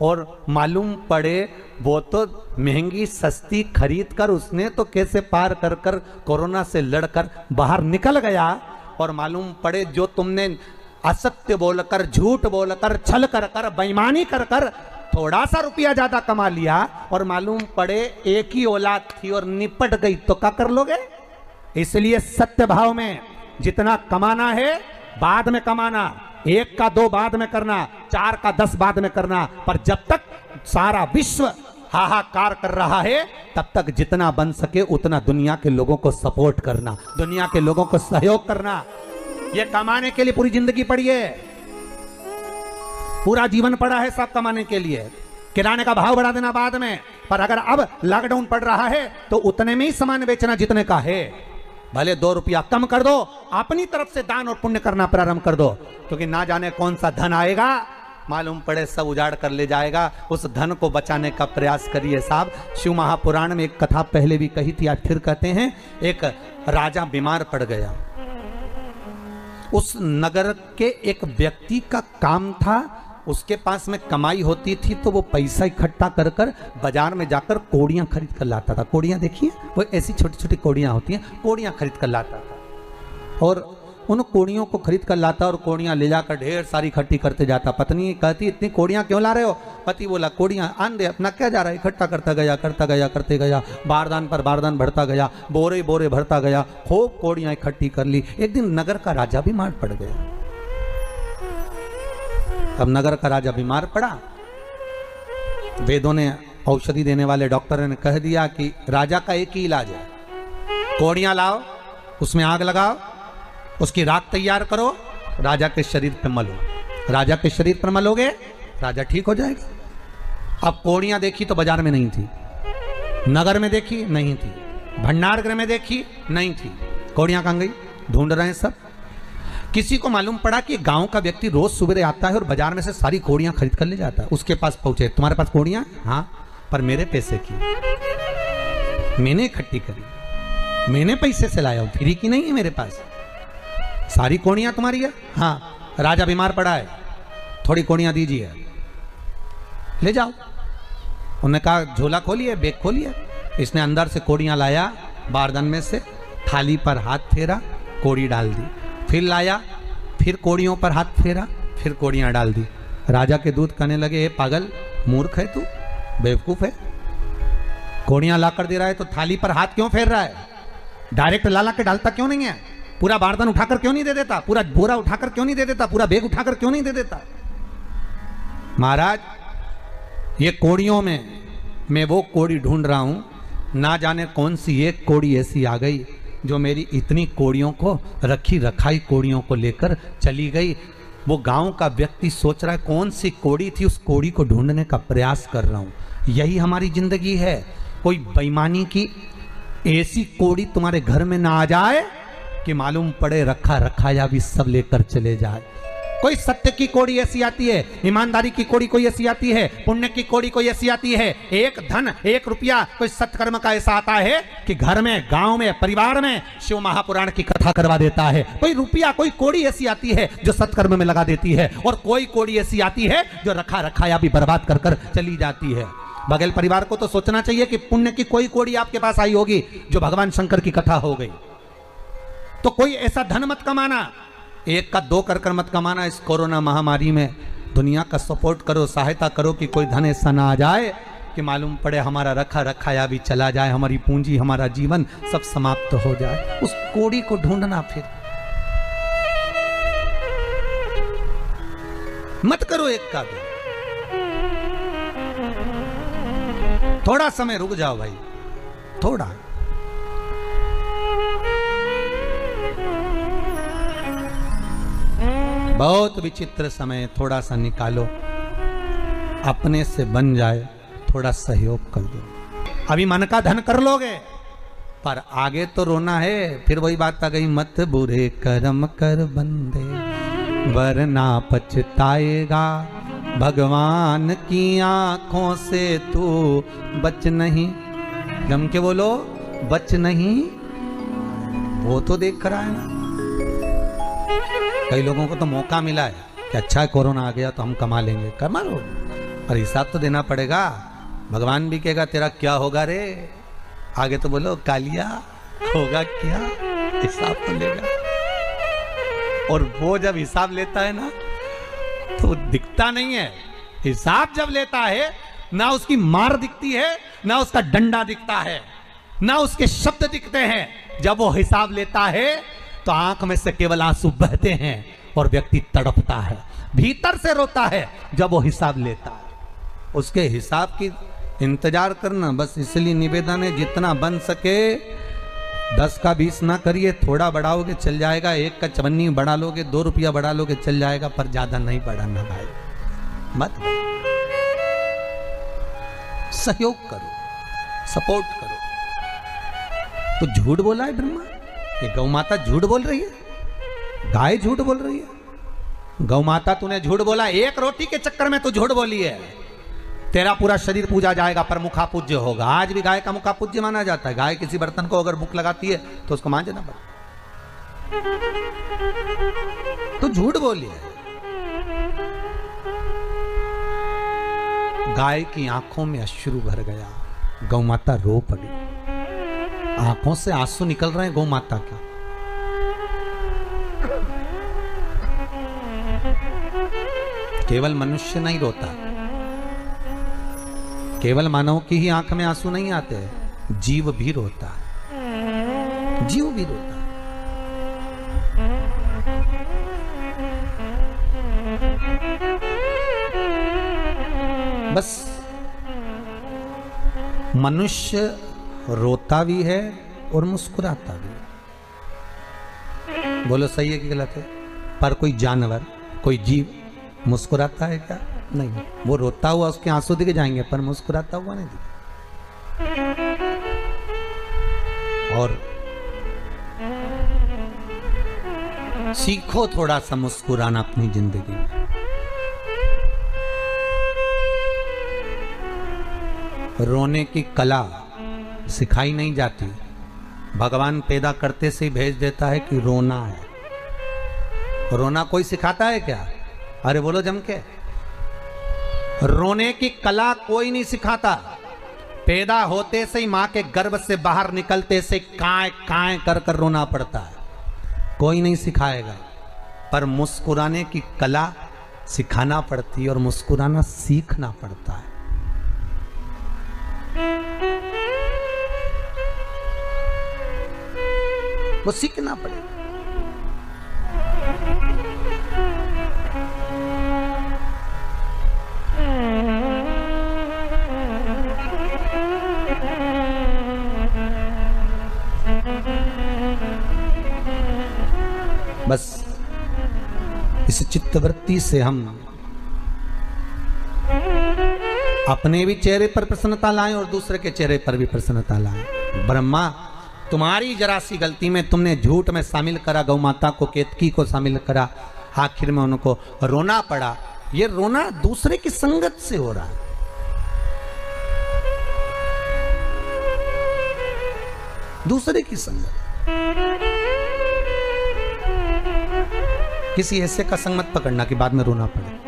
और मालूम पड़े वो तो महंगी सस्ती खरीद कर उसने तो कैसे पार कर कर कोरोना से लड़कर बाहर निकल गया, और मालूम पड़े जो तुमने असत्य बोलकर, झूठ बोलकर, छल कर कर, बेईमानी कर कर थोड़ा सा रुपया ज्यादा कमा लिया, और मालूम पड़े एक ही औलाद थी और निपट गई, तो क्या कर लोगे? इसलिए सत्य भाव में जितना कमाना है बाद में कमाना, 1 का 2 बाद में करना, 4 का 10 बाद में करना, पर जब तक सारा विश्व हाहाकार कर रहा है तब तक जितना बन सके उतना दुनिया के लोगों को सपोर्ट करना, दुनिया के लोगों को सहयोग करना। ये कमाने के लिए पूरी जिंदगी पड़ी है, पूरा जीवन पड़ा है सब कमाने के लिए। किराने का भाव बढ़ा देना बाद में, पर अगर अब लॉकडाउन पड़ रहा है तो उतने में ही सामान बेचना जितने का है। भले 2 रुपया कम कर दो, अपनी तरफ से दान और पुण्य करना प्रारंभ कर दो, क्योंकि ना जाने कौन सा धन आएगा, मालूम पड़े सब उजाड़ कर ले जाएगा। उस धन को बचाने का प्रयास करिए साहब। शिव महापुराण में एक कथा पहले भी कही थी, आज फिर कहते हैं। एक राजा बीमार पड़ गया, उस नगर के एक व्यक्ति का काम था, उसके पास में कमाई होती थी तो वो पैसा इकट्ठा कर कर बाजार में जाकर कोड़ियाँ खरीद कर लाता था। कोड़ियाँ देखिए, वो ऐसी छोटी छोटी कोड़ियाँ होती हैं, कोड़ियाँ खरीद कर लाता था। और उन कोड़ियों को खरीद कर लाता और कोड़ियां ले जाकर ढेर सारी इकट्ठी करते जाता। पत्नी कहती इतनी कोड़ियां क्यों ला रहे हो? पति बोला कोड़ियां आन दे, अपना क्या जा रहा है, इकट्ठा करता गया करते गया, बारदान पर बारदान बढ़ता गया, बोरे बोरे भरता गया, खूब कोड़ियां इकट्ठी कर ली। एक दिन नगर का राजा बीमार पड़ गया। अब नगर का राजा बीमार पड़ा, वेदों ने औषधि देने वाले डॉक्टर ने कह दिया कि राजा का एक ही इलाज है, कोड़ियां लाओ, उसमें आग लगाओ, उसकी राख तैयार करो, राजा के शरीर पर मलो। राजा के शरीर पर मलोगे, राजा ठीक हो जाएगा। अब कोड़ियां देखी तो बाजार में नहीं थी, नगर में देखी नहीं थी, भंडार गृह में देखी नहीं थी, कोड़ियां कहां गई? ढूंढ रहे हैं सब। किसी को मालूम पड़ा कि गांव का व्यक्ति रोज सुबह आता है और बाजार में से सारी कोड़ियां खरीद कर ले जाता है। उसके पास पहुंचे, तुम्हारे पास कोड़ियां? हाँ, पर मेरे पैसे की, मैंने इकट्ठी करी, मैंने पैसे से लाया हूं, फ्री की नहीं है मेरे पास। सारी कोड़ियां तुम्हारी है? हाँ। राजा बीमार पड़ा है, थोड़ी कोड़ियां दीजिए, ले जाओ। उन्होंने कहा झोला खोलिए, बैग खोलिए। इसने अंदर से कोड़ियां लाया, बारदान में से थाली पर हाथ फेरा, कोड़ी डाल दी, फिर लाया, फिर कोड़ियों पर हाथ फेरा, फिर कोड़ियां डाल दी। राजा के दूत कहने लगे, पागल, मूर्ख है तू, बेवकूफ है, कोड़ियां लाकर दे रहा है तो थाली पर हाथ क्यों फेर रहा है? डायरेक्ट ला के डालता क्यों नहीं है? पूरा बारदान उठाकर क्यों नहीं दे देता? पूरा बोरा उठाकर क्यों नहीं दे देता? पूरा बैग उठाकर क्यों नहीं दे देता? महाराज, ये कोड़ियों में मैं वो कोड़ी ढूंढ रहा हूं, ना जाने कौन सी एक कोड़ी ऐसी आ गई जो मेरी इतनी कोड़ियों को, रखी रखाई कोड़ियों को लेकर चली गई। वो गांव का व्यक्ति सोच रहा है कौन सी कोड़ी थी, उस कोड़ी को ढूंढने का प्रयास कर रहा हूं। यही हमारी जिंदगी है। कोई बेईमानी की ऐसी कोड़ी तुम्हारे घर में ना आ जाए कि मालूम पड़े रखा रखाया भी सब लेकर चले जाए। कोई सत्य की कोड़ी ऐसी आती है, ईमानदारी की कोड़ी कोई ऐसी आती है, पुण्य की कोड़ी कोई ऐसी आती है, एक धन एक रुपया कोई सत्कर्म का ऐसा आता है कि घर में, गांव में, परिवार में शिव महापुराण की कथा करवा देता है। कोई रुपया, कोई कोड़ी ऐसी आती है जो सत्कर्म में लगा देती है, और कोई कोड़ी ऐसी आती है जो रखा रखाया भी बर्बाद कर कर चली जाती है। बघेल परिवार को तो सोचना चाहिए कि पुण्य की कोई कोड़ी आपके पास आई होगी जो भगवान शंकर की कथा हो गई। तो कोई ऐसा धन मत कमाना, एक का दो कर मत कमाना। इस कोरोना महामारी में दुनिया का सपोर्ट करो, सहायता करो कि कोई धन ऐसा ना आ जाए कि मालूम पड़े हमारा रखा रखाया भी चला जाए, हमारी पूंजी, हमारा जीवन सब समाप्त हो जाए। उस कोड़ी को ढूंढना फिर मत करो एक का भी। थोड़ा समय रुक जाओ भाई, थोड़ा। बहुत विचित्र समय, थोड़ा सा निकालो, अपने से बन जाए, थोड़ा सहयोग कर दो। अभी मन का धन कर लोगे, पर आगे तो रोना है। फिर वही बात आ गई, मत बुरे कर्म कर बंदे वरना पछताएगा, भगवान की आंखों से तू बच नहीं। जम के बोलो, बच नहीं। वो तो देख रहा है ना। कई लोगों को तो मौका मिला है कि अच्छा है कोरोना आ गया तो हम कमा लेंगे, कमा लो, और हिसाब तो देना पड़ेगा। भगवान भी कहेगा तेरा क्या होगा रे, आगे तो बोलो कालिया होगा क्या, हिसाब तो लेगा। और वो जब हिसाब लेता है ना तो दिखता नहीं है। हिसाब जब लेता है ना उसकी मार दिखती है, ना उसका डंडा दिखता है, ना उसके शब्द दिखते हैं। जब वो हिसाब लेता है तो आंख में से केवल आंसू बहते हैं और व्यक्ति तड़पता है, भीतर से रोता है जब वो हिसाब लेता है। उसके हिसाब की इंतजार करना। बस इसलिए निवेदन है, जितना बन सके 10 का 20 ना करिए, थोड़ा बढ़ाओगे चल जाएगा। 1 का 54 बढ़ा लोगे, 2 रुपया बढ़ा लोगे चल जाएगा, पर ज्यादा नहीं बढ़ाना भाई, मत। सहयोग करो, सपोर्ट करो। तो झूठ बोला है ब्रह्मा, ये गौ माता झूठ बोल रही है, गाय झूठ बोल रही है। गौ माता तूने झूठ बोला, एक रोटी के चक्कर में तू झूठ बोली है। तेरा पूरा शरीर पूजा जाएगा पर मुखा पूज्य होगा। आज भी गाय का मुखा पूज्य माना जाता है। गाय किसी बर्तन को अगर भूख लगाती है तो उसको मांझना पड़ता। तो झूठ बोली है। गाय की आंखों में अश्रु भर गया, गौ माता रो पड़ी, आंखों से आंसू निकल रहे हैं गौ माता के। केवल मनुष्य नहीं रोता, केवल मानव की ही आंख में आंसू नहीं आते, जीव भी रोता है, जीव भी रोता है। बस मनुष्य रोता भी है और मुस्कुराता भी है। बोलो सही है कि गलत है? पर कोई जानवर, कोई जीव मुस्कुराता है क्या? नहीं। वो रोता हुआ उसके आंसू दिखे जाएंगे पर मुस्कुराता हुआ नहीं दिखे। और सीखो थोड़ा सा मुस्कुराना अपनी जिंदगी में। रोने की कला सिखाई नहीं जाती, भगवान पैदा करते से ही भेज देता है कि रोना है। रोना कोई सिखाता है क्या? अरे बोलो जम के। रोने की कला कोई नहीं सिखाता। पैदा होते से ही मां के गर्भ से बाहर निकलते से काए काए कर कर रोना पड़ता है, कोई नहीं सिखाएगा। पर मुस्कुराने की कला सिखाना पड़ती है और मुस्कुराना सीखना पड़ता है। वो सीखना पड़ेगा। बस इस चित्तवृत्ति से हम अपने भी चेहरे पर प्रसन्नता लाएं और दूसरे के चेहरे पर भी प्रसन्नता लाएं। ब्रह्मा, तुम्हारी जरा सी गलती में तुमने झूठ में शामिल करा गौ माता को, केतकी को शामिल करा, आखिर में उनको रोना पड़ा। ये रोना दूसरे की संगत से हो रहा है। दूसरे की संगत। किसी ऐसे का संग मत पकड़ना कि बाद में रोना पड़े।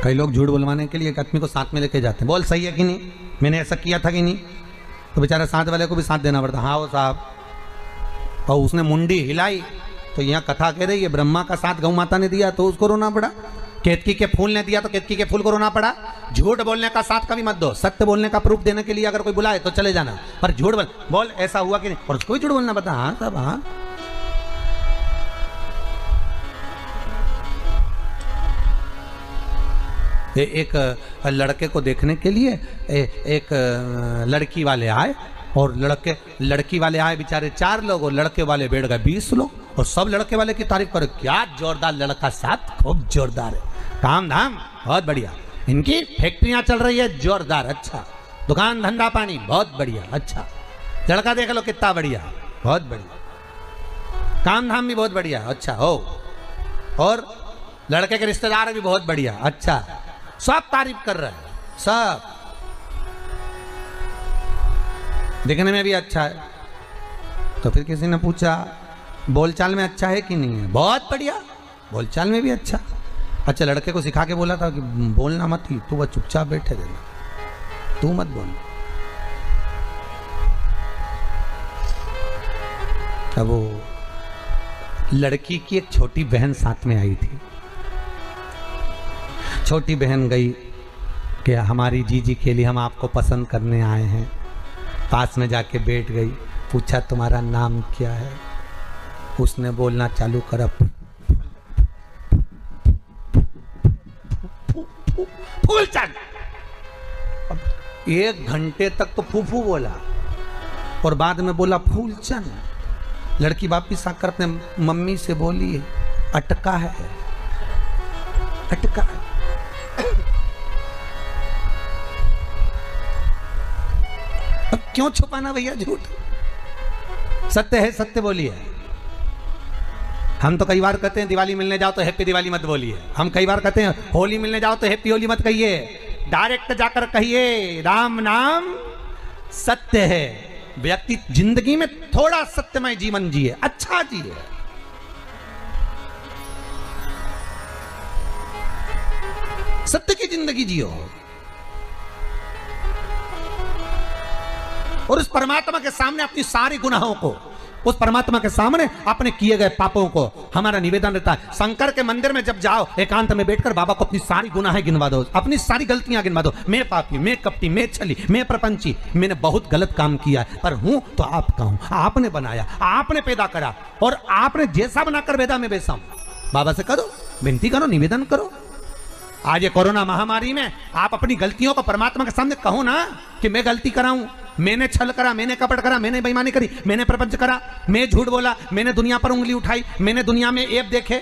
कई लोग झूठ बुलवाने के लिए एक आदमी को साथ में लेके जाते हैं। बोल सही है कि नहीं, मैंने ऐसा किया था कि नहीं, तो बेचारा साथ वाले को भी साथ देना पड़ता। हाँ वो साहब, और उसने मुंडी हिलाई तो यहाँ कथा कह रही है ब्रह्मा का साथ गौ माता ने दिया तो उसको रोना पड़ा। केतकी के फूल ने दिया तो केतकी के फूल को रोना पड़ा। झूठ बोलने का साथ कभी मत दो। सत्य बोलने का प्रूफ देने के लिए अगर कोई बुलाए तो चले जाना, पर झूठ बोल ऐसा हुआ कि नहीं, और उसको भी झूठ बोलना पड़ता। हाँ साहब हाँ। एक लड़के को देखने के लिए एक लड़की वाले आए, और लड़की वाले आए बेचारे 4 लोग, और लड़के वाले बैठ गए 20 लोग, और सब लड़के वाले की तारीफ करे, क्या जोरदार लड़का, साथ खूब जोरदार है, काम धाम बहुत बढ़िया, इनकी फैक्ट्रियां चल रही है जोरदार, अच्छा, दुकान धंधा पानी बहुत बढ़िया, अच्छा, लड़का देख लो कितना बढ़िया, बहुत बढ़िया, काम धाम भी बहुत बढ़िया, अच्छा हो, और लड़के के रिश्तेदार भी बहुत बढ़िया, अच्छा, सब तारीफ कर रहे हैं, सब देखने में भी अच्छा है। तो फिर किसी ने पूछा बोलचाल में अच्छा है कि नहीं है? बहुत बढ़िया, बोलचाल में भी अच्छा। अच्छा, लड़के को सिखा के बोला था कि बोलना मत ही, तू वह चुपचाप बैठे रहना, तू मत बोल। अब वो लड़की की एक छोटी बहन साथ में आई थी। छोटी बहन गई कि हमारी जीजी के लिए हम आपको पसंद करने आए हैं। पास में जाके बैठ गई, पूछा तुम्हारा नाम क्या है? उसने बोलना चालू करा, फूलचंद। अब 1 घंटे तक तो फूफू बोला और बाद में बोला फूलचंद। लड़की वापिस आकर अपने मम्मी से बोली अटका है, अटका है। अब क्यों छुपाना भैया झूठ? सत्य है, सत्य बोलिए। हम तो कई बार कहते हैं दिवाली मिलने जाओ तो हैप्पी दिवाली मत बोलिए। हम कई बार कहते हैं होली मिलने जाओ तो हैप्पी होली मत कहिए, डायरेक्ट जाकर कहिए राम नाम सत्य है। व्यक्ति जिंदगी में थोड़ा सत्यमय जीवन जिए, अच्छा जिए। सत्य की जिंदगी जियो और उस परमात्मा के सामने अपनी सारी गुनाहों को, उस परमात्मा के सामने अपने किए गए पापों को हमारा निवेदन रहता है। शंकर के मंदिर में जब जाओ, एकांत में बैठकर बाबा को अपनी सारी गुनाहें गिनवा दो, अपनी सारी गलतियां गिनवा दो। मैं पापी, मैं कपटी, मैं छली, मैं प्रपंची, मैंने बहुत गलत काम किया है, पर हूं तो आपका हूं। आपने बनाया, आपने पैदा करा, और आपने जैसा बनाकर भेजा मैं वैसा हूं। बाबा से करो, विनती करो, निवेदन करो। आज ये कोरोना महामारी में आप अपनी गलतियों को परमात्मा के सामने कहो ना कि मैं गलती कराऊं, मैंने छल करा, मैंने कपट करा, मैंने बेईमानी करी, मैंने प्रपंच करा, मैं झूठ बोला, मैंने दुनिया पर उंगली उठाई, मैंने दुनिया में ऐब देखे।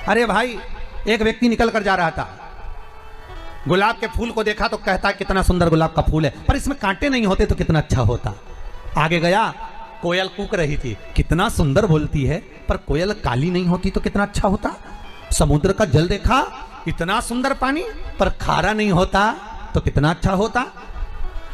अरे भाई, एक व्यक्ति निकल कर जा रहा था, गुलाब के फूल को देखा तो कहता कितना सुंदर गुलाब का फूल है, पर इसमें कांटे नहीं होते तो कितना अच्छा होता। आगे गया, कोयल कूक रही थी, कितना सुंदर बोलती है, पर कोयल काली नहीं होती तो कितना अच्छा होता। समुद्र का जल देखा, इतना सुंदर पानी, पर खारा नहीं होता तो कितना अच्छा होता।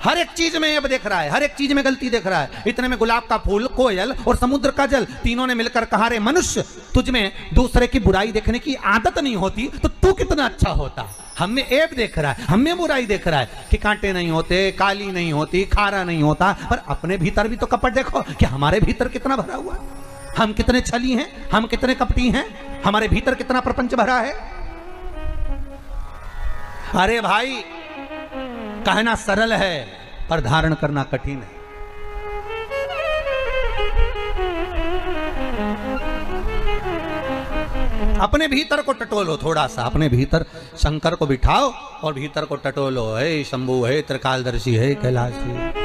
हर एक चीज में ऐब देख रहा है, हर एक चीज में गलती देख रहा है। इतने में गुलाब का फूल, कोयल और समुद्र का जल तीनों ने मिलकर कहा, रे मनुष्य, तुझ में दूसरे की बुराई देखने की आदत नहीं होती तो तू कितना अच्छा होता। हम में ऐब देख रहा है, हम में बुराई देख रहा है कि कांटे नहीं होते, काली नहीं होती, खारा नहीं होता, पर अपने भीतर भी तो कपट देखो कि हमारे भीतर कितना भरा हुआ है। हम कितने छली हैं, हम कितने कपटी हैं, हमारे भीतर कितना प्रपंच भरा है। अरे भाई, कहना सरल है पर धारण करना कठिन है। अपने भीतर को टटोलो थोड़ा सा, अपने भीतर शंकर को बिठाओ और भीतर को टटोलो। हे शंभु, हे त्रिकालदर्शी, हे कैलाशी।